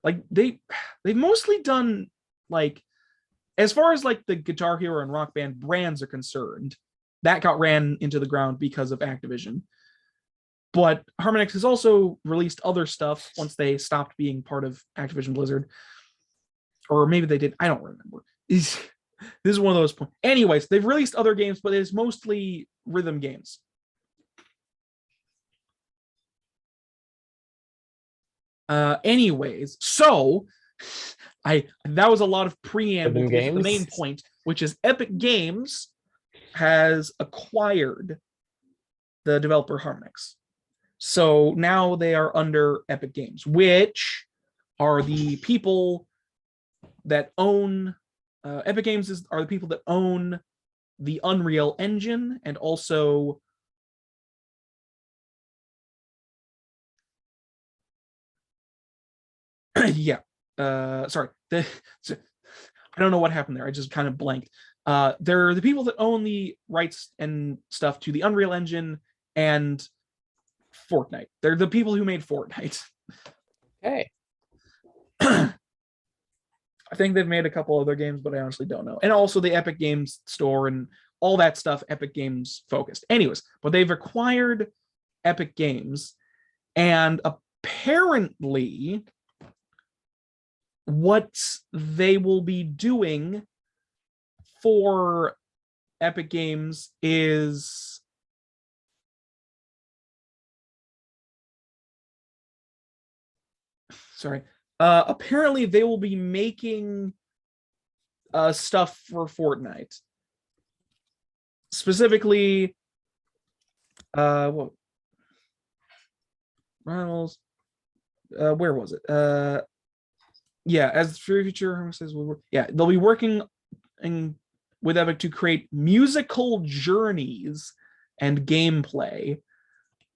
like they've mostly done, like, as far as like the Guitar Hero and Rock Band brands are concerned, that got ran into the ground because of Activision. But Harmonix has also released other stuff once they stopped being part of Activision Blizzard. Or maybe they did, I don't remember. This is one of those points. Anyways, they've released other games, but it's mostly rhythm games. Anyways, so that was a lot of preamble to the main point, which is Epic Games has acquired the developer Harmonix. So now they are under Epic Games, which are the people that own Epic Games are the people that own the Unreal Engine, and also yeah. Sorry. I don't know what happened there. I just kind of blanked. They're the people that own the rights and stuff to the Unreal Engine and Fortnite. They're the people who made Fortnite. Okay. I think they've made a couple other games, but I honestly don't know. And also the Epic Games store and all that stuff, Epic Games focused. Anyways, but they've acquired Epic Games, and apparently what they will be doing for Epic Games is apparently they will be making stuff for Fortnite. Specifically, what Reynolds, where was it? Yeah, as the future says, they'll be working with Epic to create musical journeys and gameplay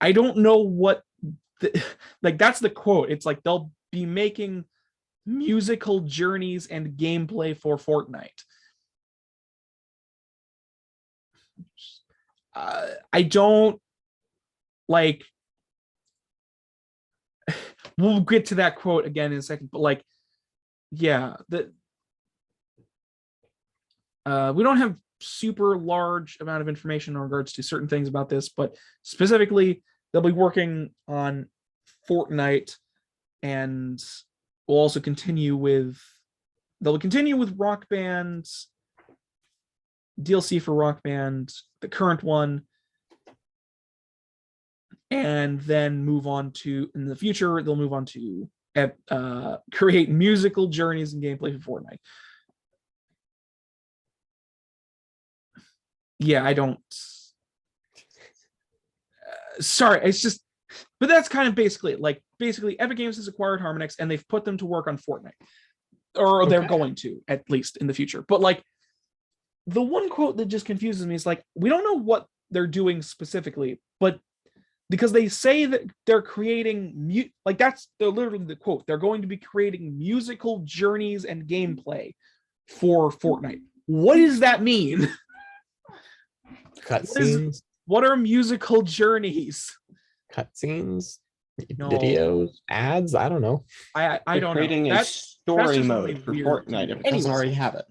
I don't know what like that's the quote. It's like they'll be making musical journeys and gameplay for Fortnite. I don't like. We'll get to that quote again in a second, but like, yeah, we don't have super large amount of information in regards to certain things about this, but specifically, they'll be working on Fortnite, and will also continue with Rock Band, DLC for Rock Band, the current one, and then move on to, in the future, they'll move on to create musical journeys and gameplay for Fortnite. Yeah, I don't. Sorry, it's just, but that's kind of basically it. Like, basically, Epic Games has acquired Harmonix and they've put them to work on Fortnite, or they're going to, at least in the future. But like, the one quote that just confuses me is like, we don't know what they're doing specifically, but because they say that they're creating like that's literally the quote. They're going to be creating musical journeys and gameplay for Fortnite. What does that mean? Cutscenes. What are musical journeys? Cutscenes, No. videos, ads. I don't know. I don't creating know. a story mode really for weird. Fortnite if it doesn't already have it.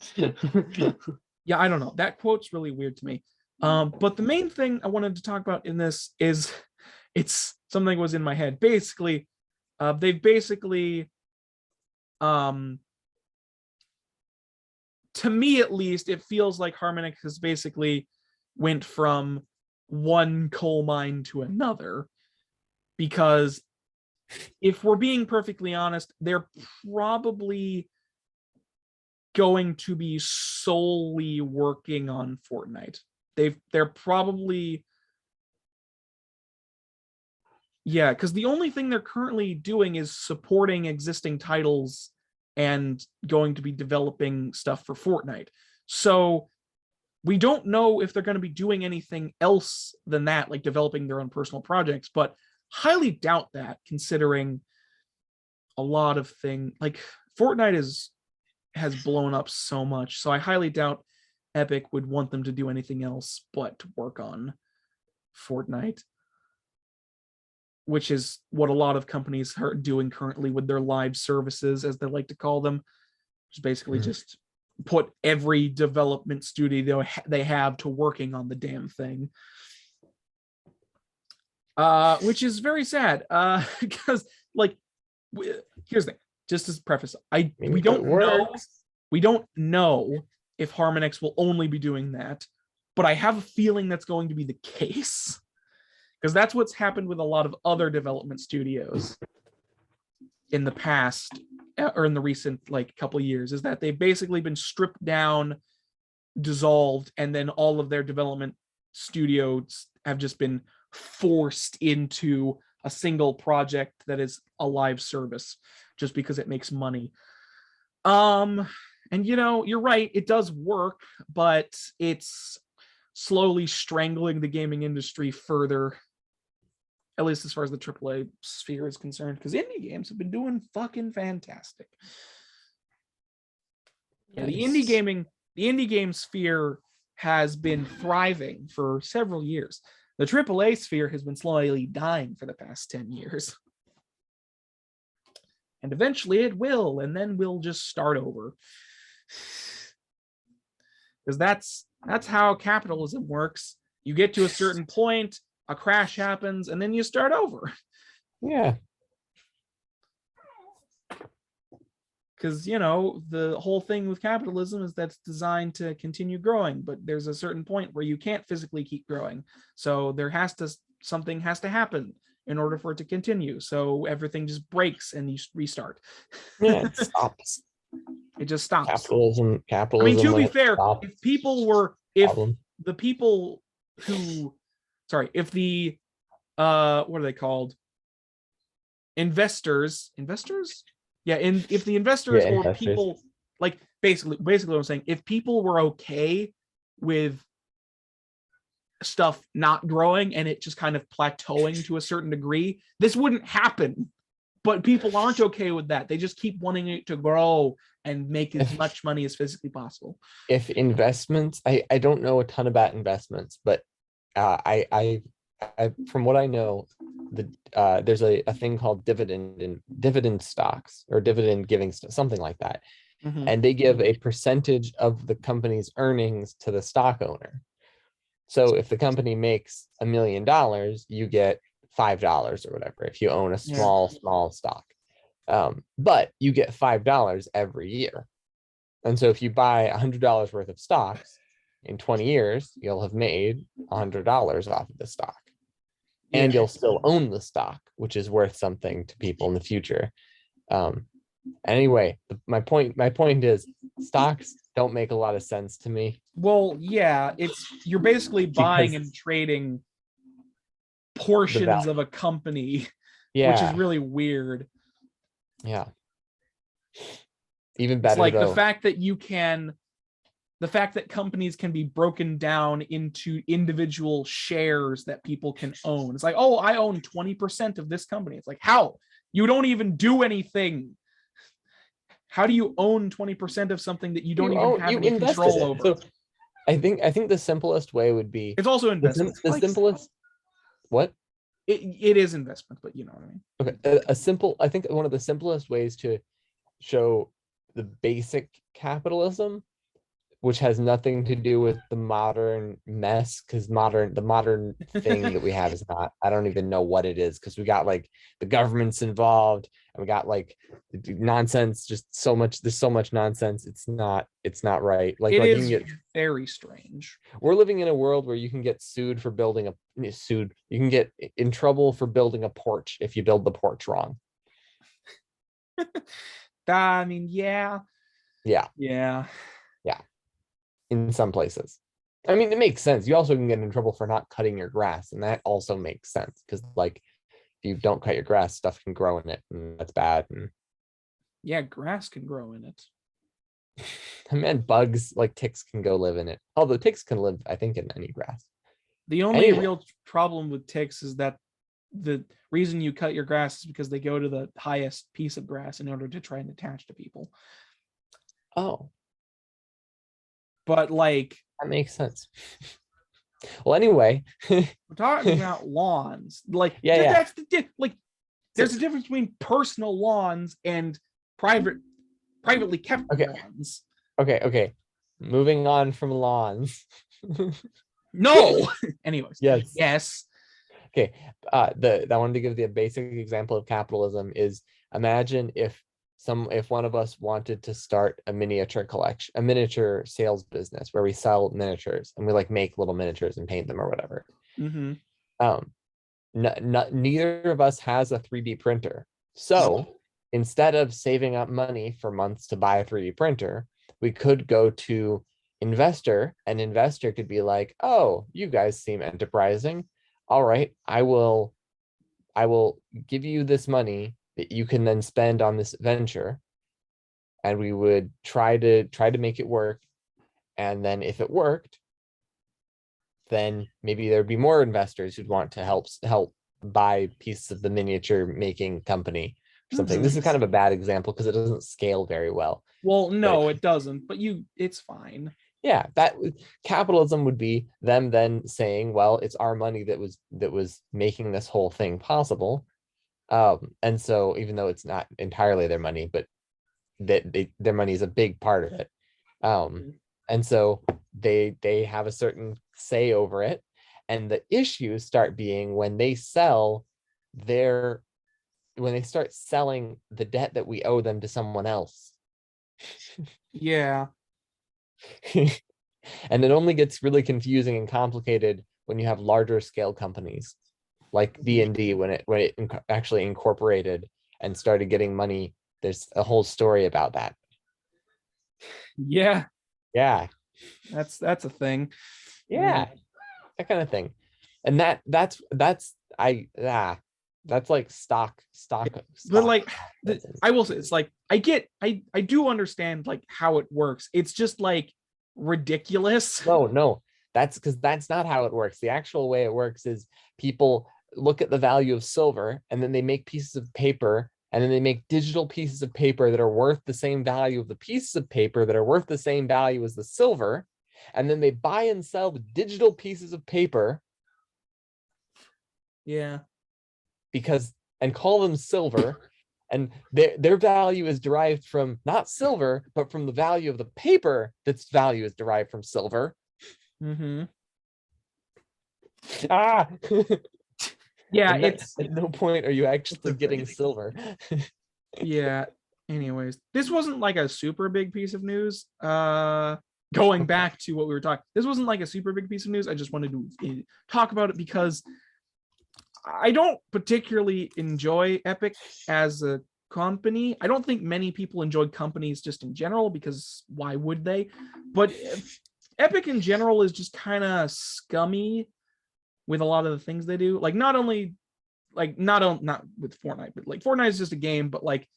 Yeah, I don't know. That quote's really weird to me. But the main thing I wanted to talk about in this is it's something that was in my head. Basically, they've basically, to me at least, it feels like Harmonix has basically went from one coal mine to another, because if we're being perfectly honest, they're probably going to be solely working on Fortnite. They're probably, yeah, because the only thing they're currently doing is supporting existing titles and going to be developing stuff for Fortnite. So we don't know if they're going to be doing anything else than that, like developing their own personal projects, but highly doubt that, considering a lot of things like Fortnite has blown up so much. So I highly doubt Epic would want them to do anything else but to work on Fortnite, which is what a lot of companies are doing currently with their live services, as they like to call them. Just basically just put every development studio they have to working on the damn thing. Which is very sad, because like, here's the thing, just as preface, we don't know if Harmonix will only be doing that, but I have a feeling that's going to be the case, because that's what's happened with a lot of other development studios in the past, or in the recent like couple of years, is that they've basically been stripped down, dissolved, and then all of their development studios have just been forced into a single project that is a live service, just because it makes money. And you're right, it does work, but it's slowly strangling the gaming industry further, at least as far as the AAA sphere is concerned, because indie games have been doing fucking fantastic. Yeah, the indie game sphere has been thriving for several years. The AAA sphere has been slowly dying for the past 10 years. And eventually it will, and then we'll just start over. Because that's how capitalism works. You get to a certain point, a crash happens, and then you start over. Yeah. Because, the whole thing with capitalism is that's designed to continue growing, but there's a certain point where you can't physically keep growing. So something has to happen in order for it to continue. So everything just breaks and you restart. Yeah, it stops. It just stops. Capitalism. I mean, to be fair, if the what are they called? Investors? Yeah, if the investors or people, like basically what I'm saying, if people were okay with stuff not growing and it just kind of plateauing to a certain degree, this wouldn't happen. But people aren't okay with that. They just keep wanting it to grow and make as much money as physically possible. If investments, I don't know a ton about investments, but I from what I know, there's a thing called dividend stocks or dividend giving, something like that. Mhm. And they give a percentage of the company's earnings to the stock owner. So if the company makes $1 million, you get $5 or whatever if you own a small stock. But you get $5 every year. And so if you buy $100 worth of stocks in 20 years, you'll have made $100 off of the stock. And you'll still own the stock, which is worth something to people in the future. Anyway, my point is stocks don't make a lot of sense to me. Well, yeah, you're basically buying and trading portions of a company, which is really weird. Yeah. Even better, it's like though, the fact that companies can be broken down into individual shares that people can own. It's like, oh, I own 20% of this company. It's like, how? You don't even do anything. How do you own 20% of something that you don't even have any control over? So I think the simplest way would be, it's also investment. The simplest. What? It is investment, but you know what I mean. Okay, I think one of the simplest ways to show the basic capitalism, which has nothing to do with the modern mess, because the modern thing that we have is not, I don't even know what it is, because we got like the government's involved and we got like nonsense, just so much, there's so much nonsense. It's not right. Like it you is can get very strange. We're living in a world where you can get you can get in trouble for building a porch if you build the porch wrong. I mean, yeah. In some places, I mean, it makes sense. You also can get in trouble for not cutting your grass, and that also makes sense, because like if you don't cut your grass, stuff can grow in it, and that's bad. And yeah, grass can grow in it. I meant bugs like ticks can go live in it, although ticks can live, I think, in any grass. The only real problem with ticks is that the reason you cut your grass is because they go to the highest piece of grass in order to try and attach to people. Oh, but like that makes sense. Well, anyway, we're talking about lawns. Like, that's like there's a difference between personal lawns and privately kept lawns. Okay. Moving on from lawns. No. Anyways. Yes. Okay. I wanted to give the basic example of capitalism is, imagine if one of us wanted to start a miniature sales business where we sell miniatures and we like make little miniatures and paint them or whatever. Mm-hmm. Neither of us has a 3D printer. So instead of saving up money for months to buy a 3D printer, we could go to investor. An investor could be like, oh, you guys seem enterprising. All right, I will give you this money that you can then spend on this venture, and we would try to make it work. And then if it worked, then maybe there'd be more investors who'd want to help buy pieces of the miniature making company or something. Mm-hmm. This is kind of a bad example because it doesn't scale very well. Well, no, it doesn't, but it's fine. Yeah, that capitalism would be them then saying, well, it's our money that was making this whole thing possible. And so even though it's not entirely their money, but their money is a big part of it. And so they have a certain say over it. And the issues start being when they start selling the debt that we owe them to someone else. Yeah. And it only gets really confusing and complicated when you have larger scale companies like D&D, when it actually incorporated and started getting money. There's a whole story about that. Yeah. That's a thing. Yeah. That kind of thing. And that's like stock. But like I will say, it's like I do understand like how it works. It's just like ridiculous. No, That's because that's not how it works. The actual way it works is people look at the value of silver and then they make pieces of paper, and then they make digital pieces of paper that are worth the same value of the pieces of paper that are worth the same value as the silver. And then they buy and sell the digital pieces of paper. Yeah. And call them silver. And their value is derived from not silver, but from the value of the paper that's value is derived from silver. Mm-hmm. Ah. Yeah, it's at no point are you actually getting silver. Yeah. Anyways, this wasn't like a super big piece of news. Going back to what we were talking, this wasn't like a super big piece of news. I just wanted to talk about it because I don't particularly enjoy Epic as a company. I don't think many people enjoy companies just in general, because why would they? But Epic in general is just kind of scummy with a lot of the things they do. Like not with Fortnite, but like Fortnite is just a game, but like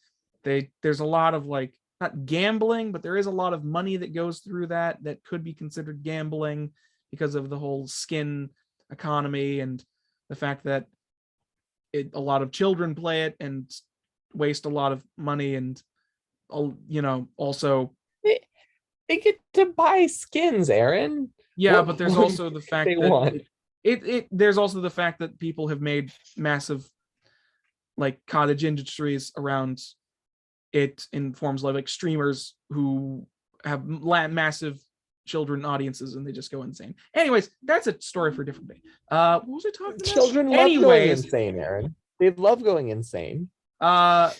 there's a lot of like, not gambling, but there is a lot of money that goes through that could be considered gambling because of the whole skin economy and the fact that a lot of children play it and waste a lot of money, and also they get to buy skins, Aaron. Yeah, but there's also the fact that there's also the fact that people have made massive like cottage industries around it in forms like streamers who have massive children audiences, and they just go insane. Anyways, that's a story for a different day. What was I talking about? Children love going insane, Aaron. They love going insane. Yeah,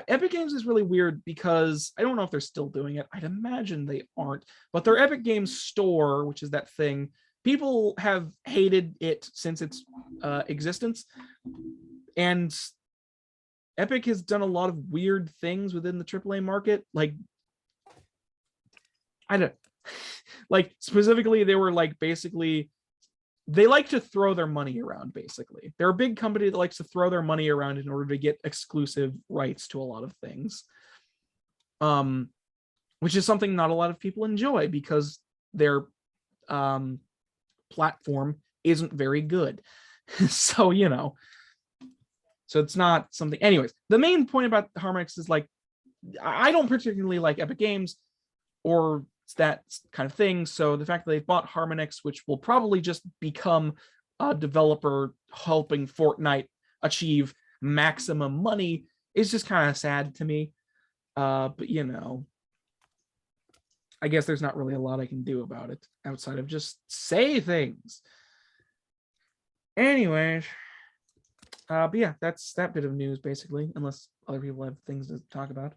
Epic Games is really weird because I don't know if they're still doing it. I'd imagine they aren't, but their Epic Games store, which is that thing, people have hated it since its existence, and Epic has done a lot of weird things within the AAA market. Like, I don't like, specifically, they were like, basically, they like to throw their money around. Basically, they're a big company that likes to throw their money around in order to get exclusive rights to a lot of things, which is something not a lot of people enjoy because their platform isn't very good. So so it's not something. Anyways, the main point about Harmonix is like, I don't particularly like Epic Games or that kind of thing. So the fact that they've bought Harmonix, which will probably just become a developer helping Fortnite achieve maximum money, is just kind of sad to me. But I guess there's not really a lot I can do about it outside of just say things. Anyways, but yeah, that's that bit of news basically, unless other people have things to talk about.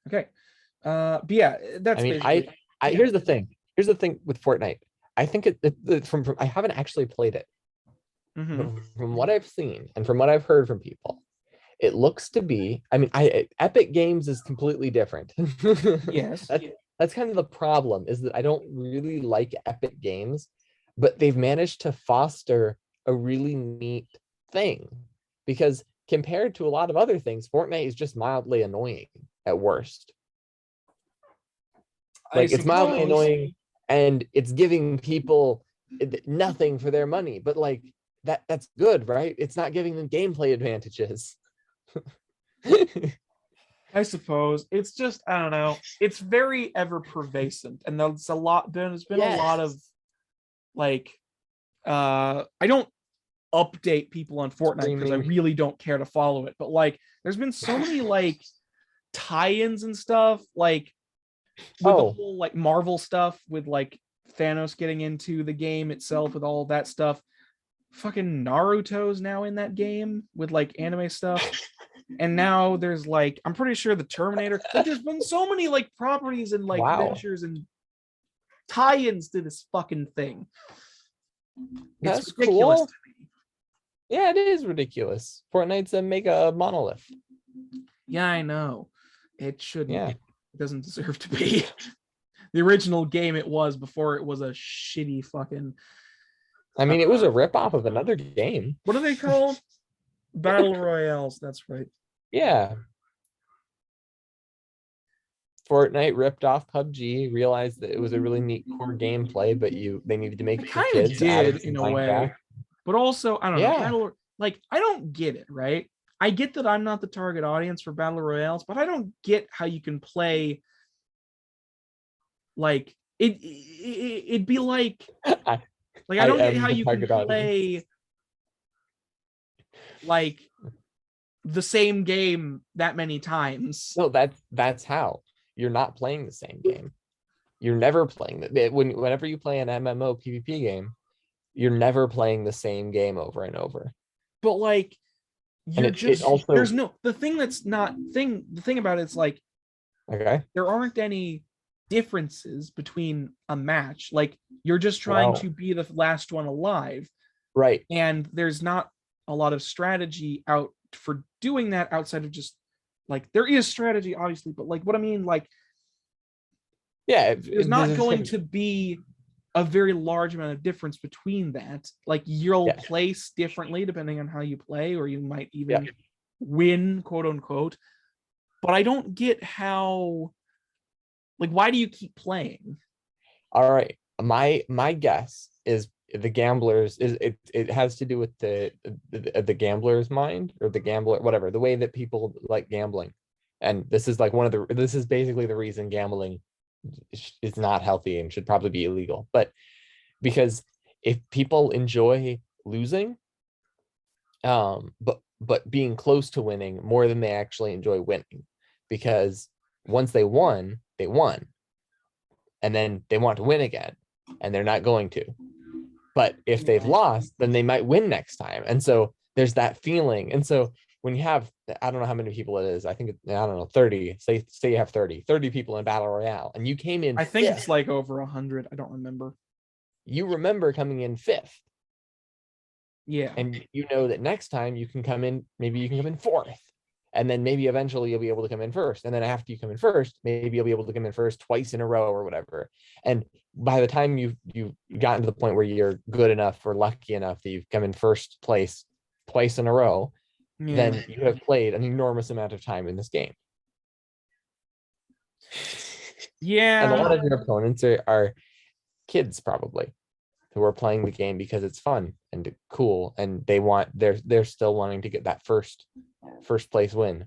Okay. But yeah, that's. I mean, here's the thing. Here's the thing with Fortnite. I think from I haven't actually played it. Mm-hmm. But from what I've seen and from what I've heard from people, it looks to be. I mean, Epic Games is completely different. Yes. That's kind of the problem, is that I don't really like Epic Games, but they've managed to foster a really neat thing, because compared to a lot of other things, Fortnite is just mildly annoying at worst. Like, it's mildly annoying and it's giving people nothing for their money, but like that's good, right? It's not giving them gameplay advantages. I suppose it's just, I don't know, it's very ever pervasive, and there's a lot. There's been a lot of like, I don't update people on Fortnite because I really don't care to follow it, but like, there's been so many like tie-ins and stuff, like with the whole like Marvel stuff, with like Thanos getting into the game itself, with all that stuff. Fucking Naruto's now in that game with like anime stuff. And now there's like, I'm pretty sure the Terminator, like, there's been so many like properties and like ventures and tie-ins to this fucking thing. That's ridiculous cool. To me. Yeah, it is ridiculous. Fortnite's a mega monolith. Yeah, I know. It shouldn't. Yeah. It doesn't deserve to be. The original game it was before it was a shitty fucking. I mean, it was a ripoff of another game. What are they called? Battle Royales. That's right. Yeah. Fortnite ripped off PUBG, realized that it was a really neat core gameplay, but they needed to make It it for kind of kids. did in a way, back. but also I don't know. Yeah. I don't get it, right? I get that I'm not the target audience for battle royales, but I don't get how you can play like it'd be like I don't get how you can play like the same game that many times. No, that's how. You're not playing the same game. You're never playing that. Whenever you play an MMO PvP game, you're never playing the same game over and over. But like you're it also, there's no the thing about it's like okay, there aren't any differences between a match. Like you're just trying to be the last one alive, right? And there's not a lot of strategy out for doing that outside of just like there is strategy obviously, but like what I mean, like yeah, there's not going to be a very large amount of difference between that. Like you'll place differently depending on how you play, or you might even win, quote unquote. But I don't get how, like, why do you keep playing? All right, my guess is the gamblers is it has to do with the gambler's mind, or the gambler, whatever, the way that people like gambling. And this is like this is basically the reason gambling is not healthy and should probably be illegal. But because if people enjoy losing, but being close to winning more than they actually enjoy winning, because once they won, and then they want to win again, and they're not going to. But if they've lost, then they might win next time. And so there's that feeling. And so when you have, I don't know how many people it is, I think, I don't know, 30, say you have 30 people in Battle Royale, and you came in I think it's like over 100. I don't remember. You remember coming in 5th. Yeah. And you know that next time you can come in, maybe you can come in 4th. And then maybe eventually you'll be able to come in 1st. And then after you come in 1st, maybe you'll be able to come in 1st twice in a row or whatever. And by the time you've gotten to the point where you're good enough or lucky enough that you've come in 1st place twice in a row, then you have played an enormous amount of time in this game. Yeah. And a lot of your opponents are kids, probably, who are playing the game because it's fun and cool, and they're still wanting to get that first place win.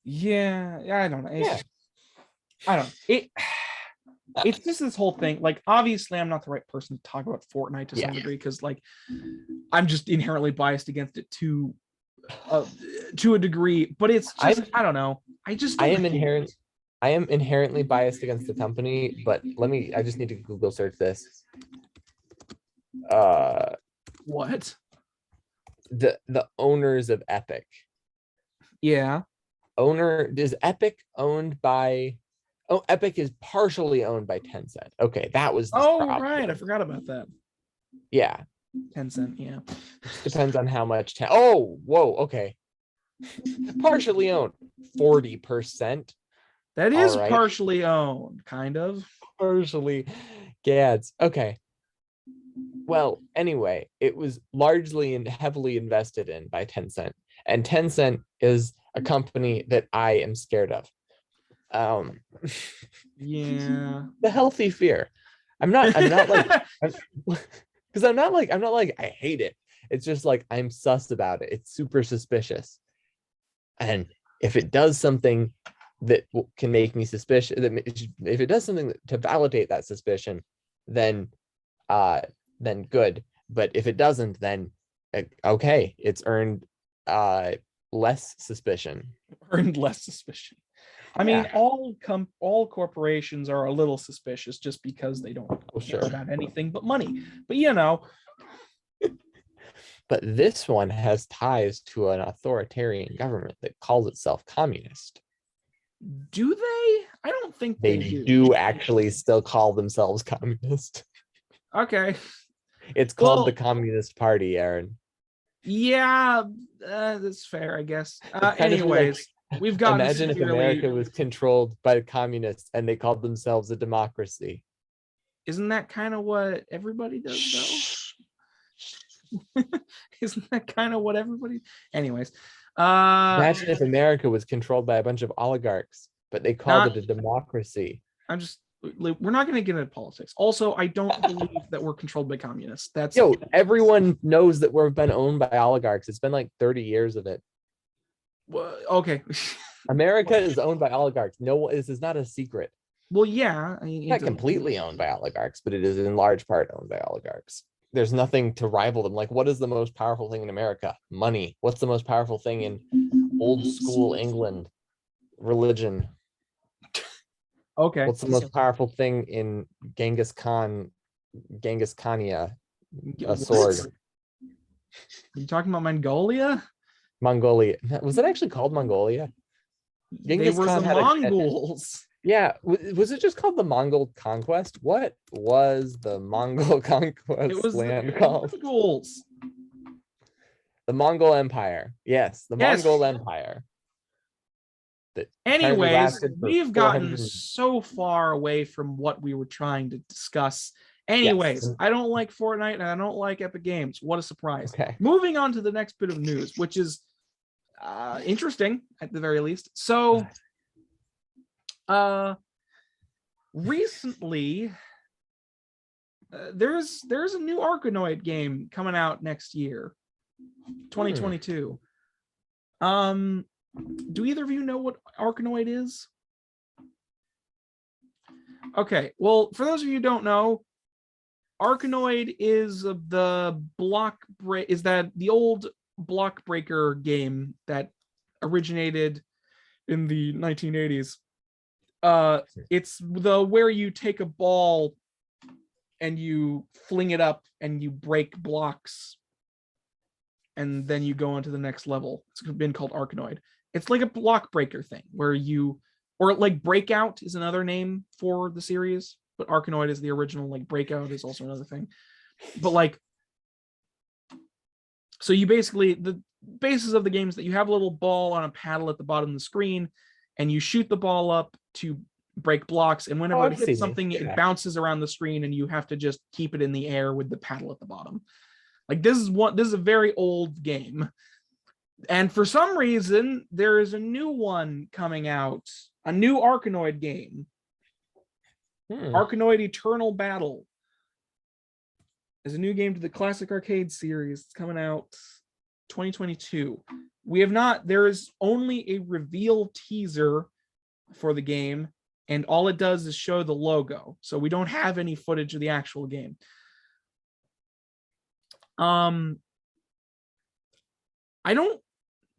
Yeah, I don't know. I don't. It's just this whole thing. Like, obviously, I'm not the right person to talk about Fortnite to some degree, because like I'm just inherently biased against it to a degree. But it's just I don't know. I am inherently biased against the company. But I just need to Google search this. What? The owners of Epic. Yeah. Is Epic owned by? Oh, Epic is partially owned by Tencent. Okay, that was. Right. I forgot about that. Yeah. Tencent. Yeah. Depends on how much. Whoa. Okay. Partially owned. 40%. That is partially owned, kind of. Partially. Gads. Okay. Well, anyway, it was largely and heavily invested in by Tencent, and Tencent is a company that I am scared of. Yeah, the healthy fear. I'm not like, because I'm not like I hate it. It's just like I'm sus about it. It's super suspicious, and if it does something that can make me suspicious, if it does something to validate that suspicion, then good. But if it doesn't, then okay, it's earned less suspicion. I mean, all corporations are a little suspicious just because they don't care about anything but money. But But this one has ties to an authoritarian government that calls itself communist. Do they? I don't think they do actually still call themselves communist. Okay. It's called the Communist Party, Aaron. Yeah, that's fair, I guess. Anyways, we've got. Imagine if America was controlled by the communists and they called themselves a democracy. Isn't that kind of what everybody does, though? Isn't that kind of what everybody? Anyways, imagine if America was controlled by a bunch of oligarchs but they called Not- it a democracy. We're not going to get into politics. Also, I don't believe that we're controlled by communists. That's Everyone knows that we've been owned by oligarchs. It's been like 30 years of it. Okay. America is owned by oligarchs. No, this is not a secret. Well, yeah. I mean, It's not completely owned by oligarchs, but it is in large part owned by oligarchs. There's nothing to rival them. Like, what is the most powerful thing in America? Money. What's the most powerful thing in old school England? Religion. Okay. What's the most powerful thing in Genghis Khania? A sword. Are you talking about Mongolia? Mongolia. Was it actually called Mongolia? They were the Mongols. Yeah. Was it just called the Mongol Conquest? What was the Mongol Conquest It was land the called? Mongols. The Mongol Empire. Yes, the Yes. Mongol Empire. Anyways, we've gotten so far away from what we were trying to discuss. Anyways, Yes. I don't like Fortnite and I don't like Epic Games. What a surprise. Okay. Moving on to the next bit of news, which is interesting at the very least. So recently there's a new Arkanoid game coming out next year, 2022. Do either of you know what Arkanoid is? Okay, well, for those of you who don't know, Arkanoid is the old block breaker game that originated in the 1980s. It's where you take a ball and you fling it up and you break blocks and then you go on to the next level. It's been called Arkanoid. It's like a block breaker thing where or like Breakout is another name for the series, but Arkanoid is the original. Like Breakout is also another thing. But like, so you basically, the basis of the game is that you have a little ball on a paddle at the bottom of the screen and you shoot the ball up to break blocks. And whenever it hits something, it bounces around the screen and you have to just keep it in the air with the paddle at the bottom. Like this is a very old game. And for some reason, there is a new one coming out, a new Arkanoid game. Arkanoid Eternal Battle is a new game to the classic arcade series. It's coming out 2022. There is only a reveal teaser for the game, and all it does is show the logo. So we don't have any footage of the actual game. I don't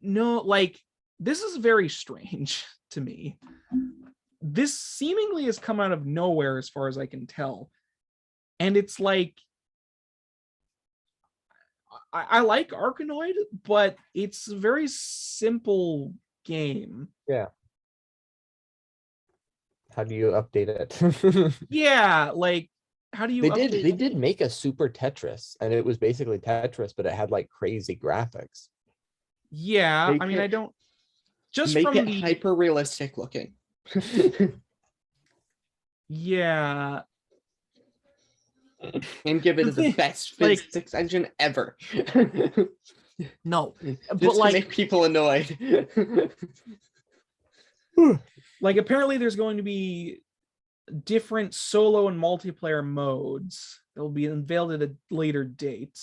know, like, this is very strange to me. This seemingly has come out of nowhere as far as I can tell. And it's like, I like Arkanoid, but it's a very simple game. Yeah. How do you update it? Yeah, like, how do you They did make a Super Tetris, and it was basically Tetris, but it had like crazy graphics. Yeah, I mean, I don't just make from it the hyper realistic looking. Yeah. And give it the best physics engine ever. No, Just but like to make people annoyed. like apparently there's going to be different solo and multiplayer modes that will be unveiled at a later date,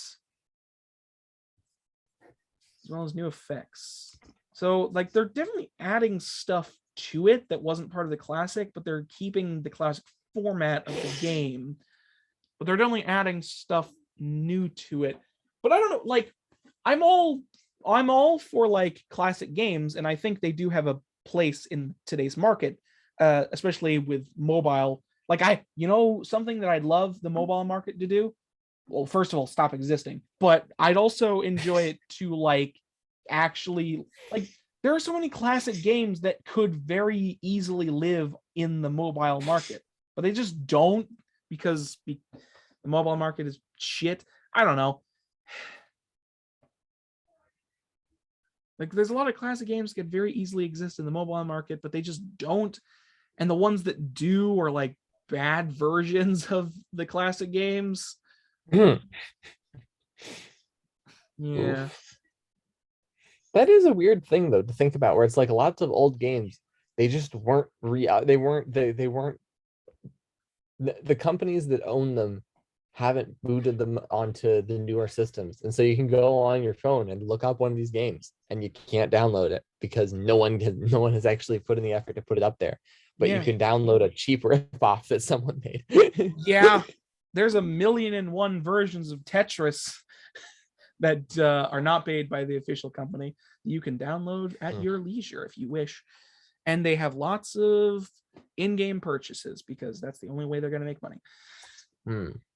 as well as new effects. So like they're definitely adding stuff to it that wasn't part of the classic, but they're keeping the classic format of the game. But they're definitely adding stuff new to it. But I don't know, like I'm all for like classic games, and I think they do have a place in today's market, especially with mobile. Like something that I'd love the mobile market to do. Well, first of all, stop existing. But I'd also enjoy it to like actually like there are so many classic games that could very easily live in the mobile market, but they just don't because the mobile market is shit. I don't know. Like there's a lot of classic games that could very easily exist in the mobile market, but they just don't. And the ones that do are like bad versions of the classic games. Yeah. Oof. That is a weird thing though to think about, where it's like lots of old games they just weren't they weren't the companies that own them haven't booted them onto the newer systems, and so you can go on your phone and look up one of these games and you can't download it because no one has actually put in the effort to put it up there, but you can download a cheap ripoff that someone made. Yeah, there's 1,000,001 versions of Tetris that are not made by the official company. You can download at your leisure if you wish, and they have lots of in-game purchases because that's the only way they're going to make money.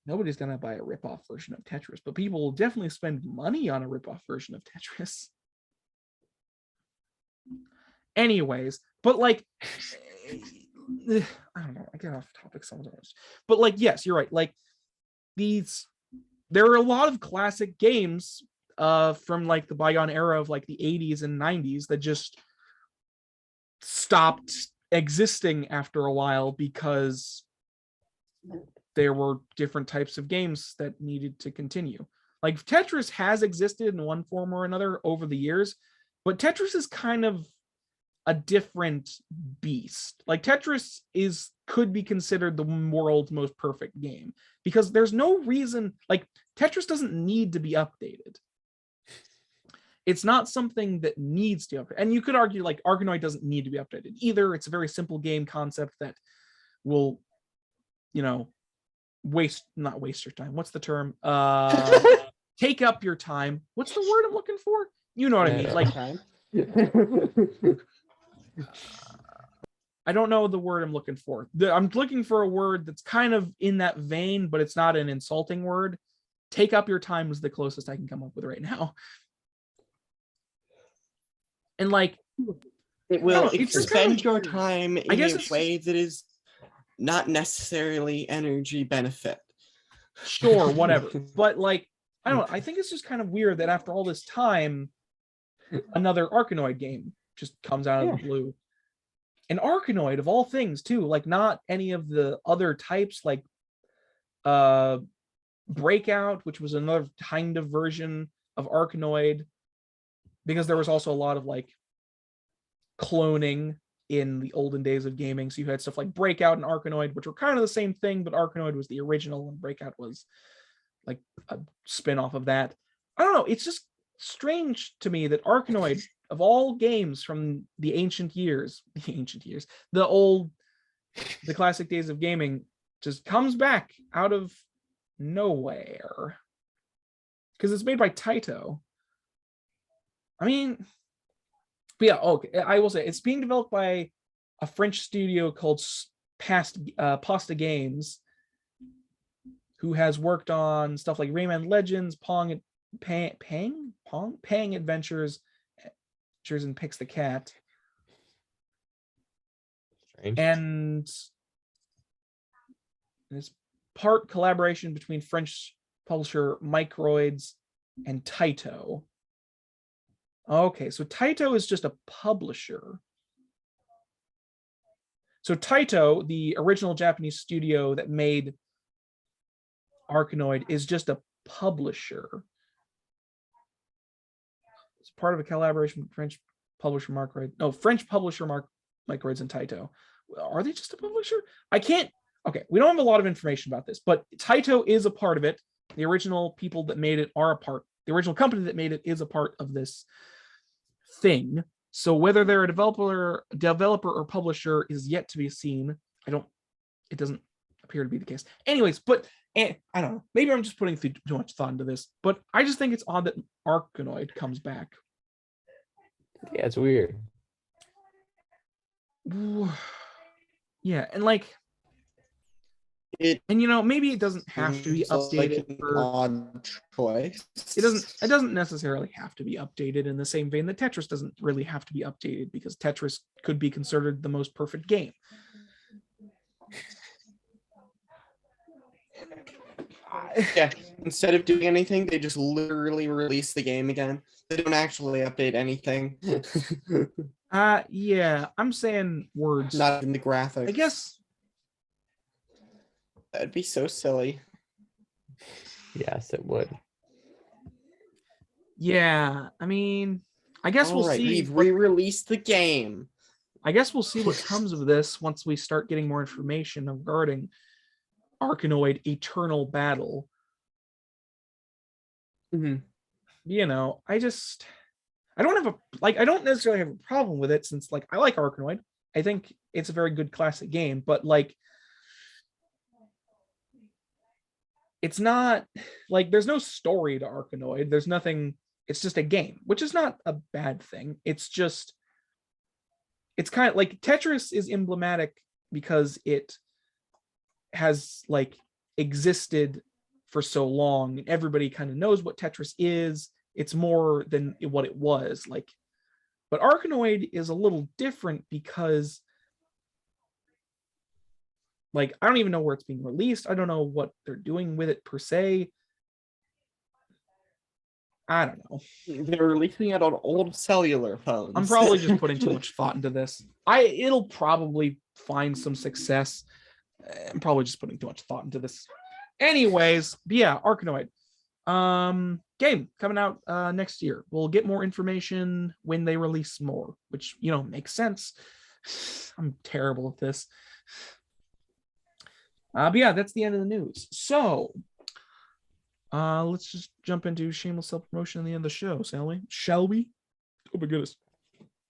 Nobody's going to buy a rip-off version of Tetris, but people will definitely spend money on a rip-off version of Tetris. Anyways, but like, I don't know, I get off topic sometimes. But like, yes, you're right. Like there are a lot of classic games from like the bygone era of like the 80s and 90s that just stopped existing after a while because there were different types of games that needed to continue. Like Tetris has existed in one form or another over the years, but Tetris is kind of a different beast. Like Tetris could be considered the world's most perfect game because there's no reason, like Tetris doesn't need to be updated. It's not something that needs to be updated. And you could argue like Arkanoid doesn't need to be updated either. It's a very simple game concept that will, not waste your time. What's the term? Take up your time. What's the word I'm looking for? You know what I mean? Like Time. I don't know the word I'm looking for. I'm looking for a word that's kind of in that vein, but it's not an insulting word. Take up your time is the closest I can come up with right now. And like, it will expend your time in a way that is not necessarily energy benefit. Sure, whatever. But like, I don't know. I think it's just kind of weird that after all this time, another Arkanoid game just comes out of the blue. And Arkanoid, of all things, too, like not any of the other types, like Breakout, which was another kind of version of Arkanoid, because there was also a lot of like cloning in the olden days of gaming. So you had stuff like Breakout and Arkanoid, which were kind of the same thing, but Arkanoid was the original and Breakout was like a spin-off of that. I don't know. It's just strange to me that Arkanoid, of all games from the classic days of gaming, just comes back out of nowhere. Because it's made by Taito. I mean, but yeah, okay. I will say it's being developed by a French studio called Pasta Games, who has worked on stuff like Rayman Legends, Pang Adventures, and Pix the Cat. Strange. And it's part collaboration between French publisher Microids and Taito. Okay, so Taito is just a publisher. So Taito, the original Japanese studio that made Arkanoid, is just a publisher. It's part of a collaboration with French publisher Microids and Taito. Are they just a publisher? Okay, we don't have a lot of information about this, but Taito is a part of it. The original people that made it are a part. The original company that made it is a part of this thing. So whether they're a developer or publisher is yet to be seen. It doesn't appear to be the case. Anyways, but I don't know. Maybe I'm just putting too much thought into this, but I just think it's odd that Arkanoid comes back. Yeah, it's weird. Yeah, and like, maybe it doesn't have to be updated. Like an odd choice. It doesn't necessarily have to be updated in the same vein that Tetris doesn't really have to be updated, because Tetris could be considered the most perfect game. Yeah, instead of doing anything, they just literally release the game again. They don't actually update anything. Yeah, I'm saying words. Not in the graphics. I guess that'd be so silly. Yes, it would. Yeah, I mean, I guess we'll see. We've re-released the game. I guess we'll see what comes of this once we start getting more information regarding Arkanoid Eternal Battle. Mhm. You know, I don't necessarily have a problem with it, since like I like Arkanoid. I think it's a very good classic game, but like it's not like there's no story to Arkanoid. There's nothing, it's just a game, which is not a bad thing. It's kind of like Tetris is emblematic because it has like existed for so long and everybody kind of knows what Tetris is. It's more than what it was like. But Arkanoid is a little different because like I don't even know where it's being released. I don't know what they're doing with it per se. I don't know. They're releasing it on old cellular phones. I'm probably just putting too much thought into this. It'll probably find some success. I'm probably just putting too much thought into this. Anyways, but yeah, Arkanoid. Game coming out next year. We'll get more information when they release more, which makes sense. I'm terrible at this. But yeah, that's the end of the news. So let's just jump into shameless self-promotion at the end of the show, shall we? Oh my goodness.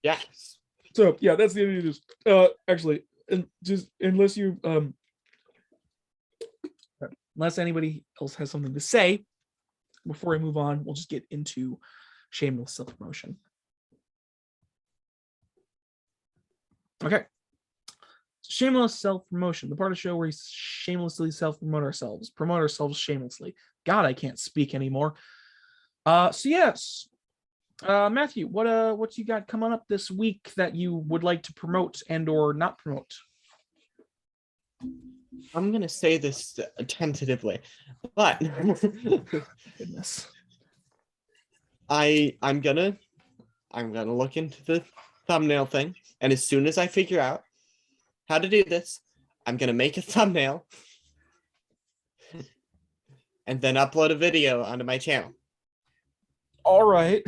Yes. So yeah, that's the end of the news. Actually, and just unless anybody else has something to say before I move on, we'll just get into shameless self-promotion. Okay. Shameless self-promotion, the part of the show where we shamelessly self-promote ourselves, promote ourselves shamelessly. God, I can't speak anymore. So yes, Matthew, what you got coming up this week that you would like to promote and or not promote? I'm gonna say this tentatively, but Goodness, I'm gonna look into the thumbnail thing, and as soon as I figure out how to do this, I'm gonna make a thumbnail and then upload a video onto my channel. all right.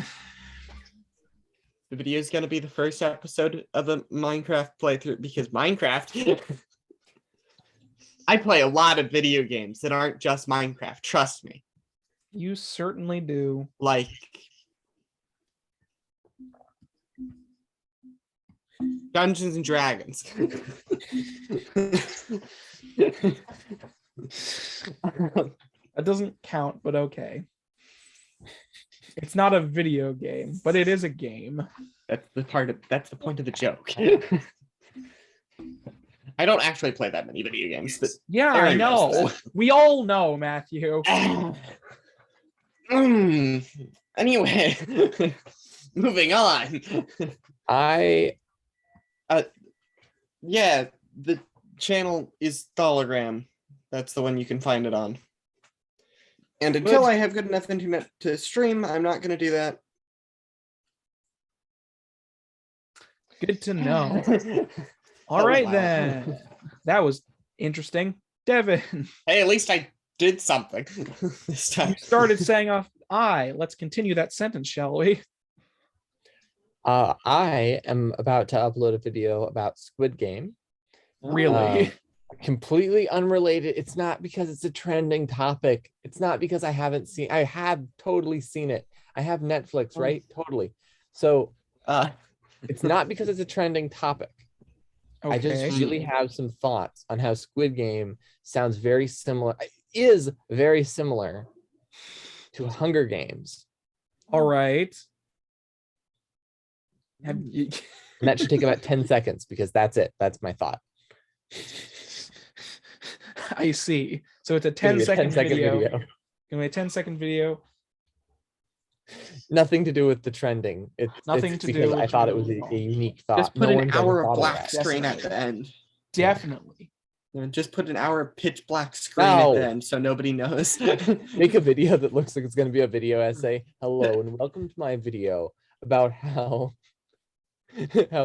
The video is gonna be the first episode of a Minecraft playthrough, because Minecraft. I play a lot of video games that aren't just Minecraft. Trust me. You certainly do. Like Dungeons and Dragons. That doesn't count, but okay. It's not a video game, but it is a game. That's the point of the joke. I don't actually play that many video games, but yeah, I know. We all know, Matthew. Anyway, moving on. Yeah, the channel is Thologram. That's the one you can find it on. And until I have good enough internet to stream, I'm not going to do that. Good to know. All right, then. That was interesting. Devin. Hey, at least I did something this time. You started saying off Let's continue that sentence, shall we? I am about to upload a video about Squid Game. Really? Completely unrelated. It's not because it's a trending topic. It's not because I have totally seen it. I have Netflix, right? Totally. So it's not because it's a trending topic. Okay. I just really have some thoughts on how Squid Game is very similar to Hunger Games. All right. And that should take about 10 seconds because that's it. That's my thought. I see. So it's a 10-second video. Gonna be a 10-second video. Nothing to do with the trending. It's nothing to because do. I thought it was a unique thought. Just put an hour of black screen at the end. Definitely. Just put an hour of pitch black screen at the end so nobody knows. Make a video that looks like it's going to be a video essay. Hello and welcome to my video about how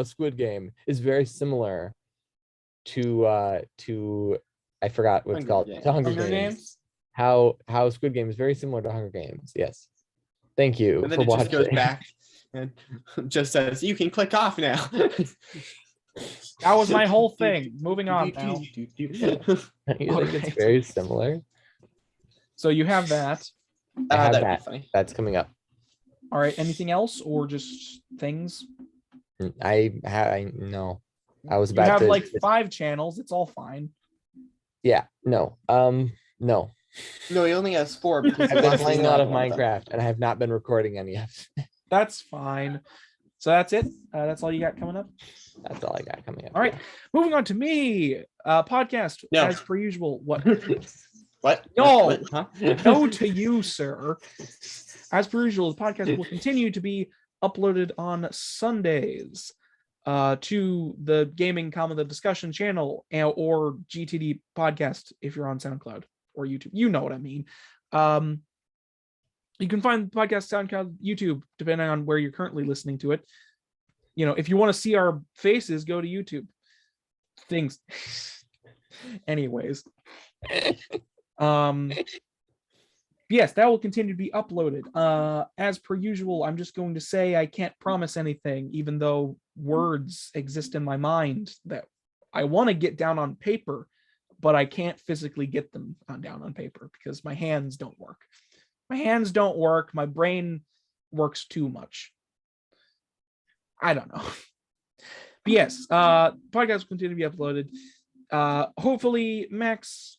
Squid Game is very similar to I forgot what it's called. To Hunger Games. How Squid Game is very similar to Hunger Games. Yes. Thank you and then for it watching. just goes back and just says you can click off now. That was my whole thing. Moving on now. You think Alright. it's very similar? So you have that. I have that'd be that. funny. That's coming up. All right. Anything else or just things? I no. I was You about have to like 5 channels. It's all fine. Yeah, no. No. No, he only has 4 because I've been Blast is playing a lot not of one them. Minecraft and I have not been recording any of it. That's fine. So that's it. That's all you got coming up. That's all I got coming up. All right. Moving on to me. Podcast No. as per usual. What? What? No. What? Huh? No to you, sir. As per usual, the podcast will continue to be uploaded on Sundays to the Gaming, the Discussion channel or GTD podcast if you're on SoundCloud or YouTube. You know what I mean. You can find the podcast SoundCloud, YouTube, depending on where you're currently listening to it. You know, if you want to see our faces, go to YouTube. Things. Anyways. Yes, that will continue to be uploaded. As per usual, I'm just going to say I can't promise anything, even though words exist in my mind that I want to get down on paper, but I can't physically get them down on paper because my hands don't work. My hands don't work. My brain works too much. I don't know. But yes, podcast will continue to be uploaded. Hopefully Max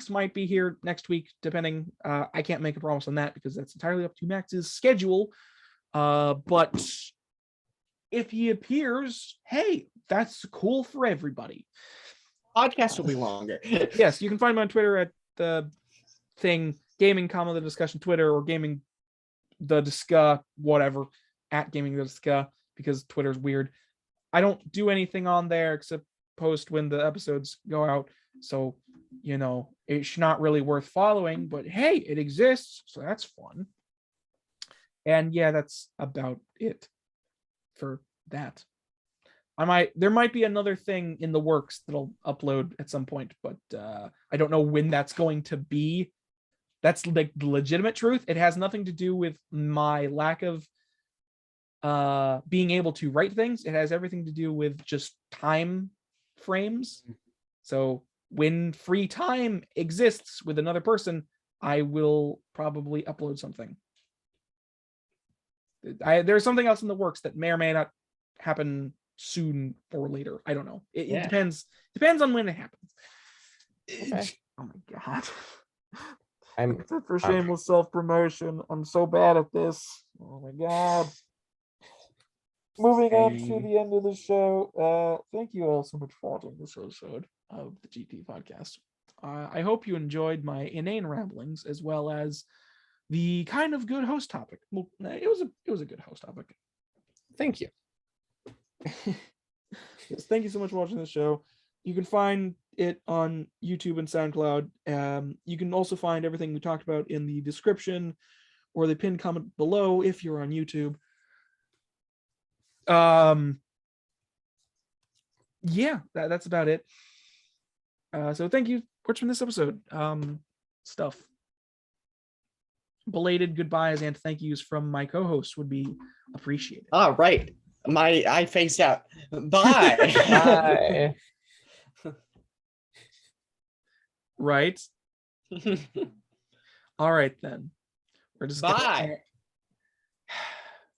might be here next week, depending. I can't make a promise on that because that's entirely up to Max's schedule. But if he appears, hey, that's cool for everybody. Podcast will be longer. Yes, you can find me on Twitter at the thing Gaming, the Discussion Twitter, or Gaming the Discuss, whatever, at Gaming the Discuss, because Twitter's weird. I don't do anything on there except post when the episodes go out, so you know it's not really worth following, but hey, it exists, so that's fun. And yeah, that's about it for that. There might be another thing in the works that'll upload at some point, but I don't know when that's going to be. That's like the legitimate truth. It has nothing to do with my lack of being able to write things. It has everything to do with just time frames. So when free time exists with another person, I will probably upload something. There's something else in the works that may or may not happen soon or later. I don't know. It depends on when it happens. Okay. Oh my god. I'm For shameless self-promotion. I'm so bad at this. Oh my god. Moving on to the end of the show. Thank you all so much for watching this episode of the GT podcast. I hope you enjoyed my inane ramblings as well as the kind of good host topic. Well, it was a good host topic. Thank you. Yes, thank you so much for watching the show. You can find it on YouTube and SoundCloud. You can also find everything we talked about in the description or the pinned comment below if you're on YouTube. Yeah, that's about it. So thank you for watching this episode. Stuff. Belated goodbyes and thank yous from my co-hosts would be appreciated. All right. I phased out. Bye. Bye. Right. All right then. We're just Bye.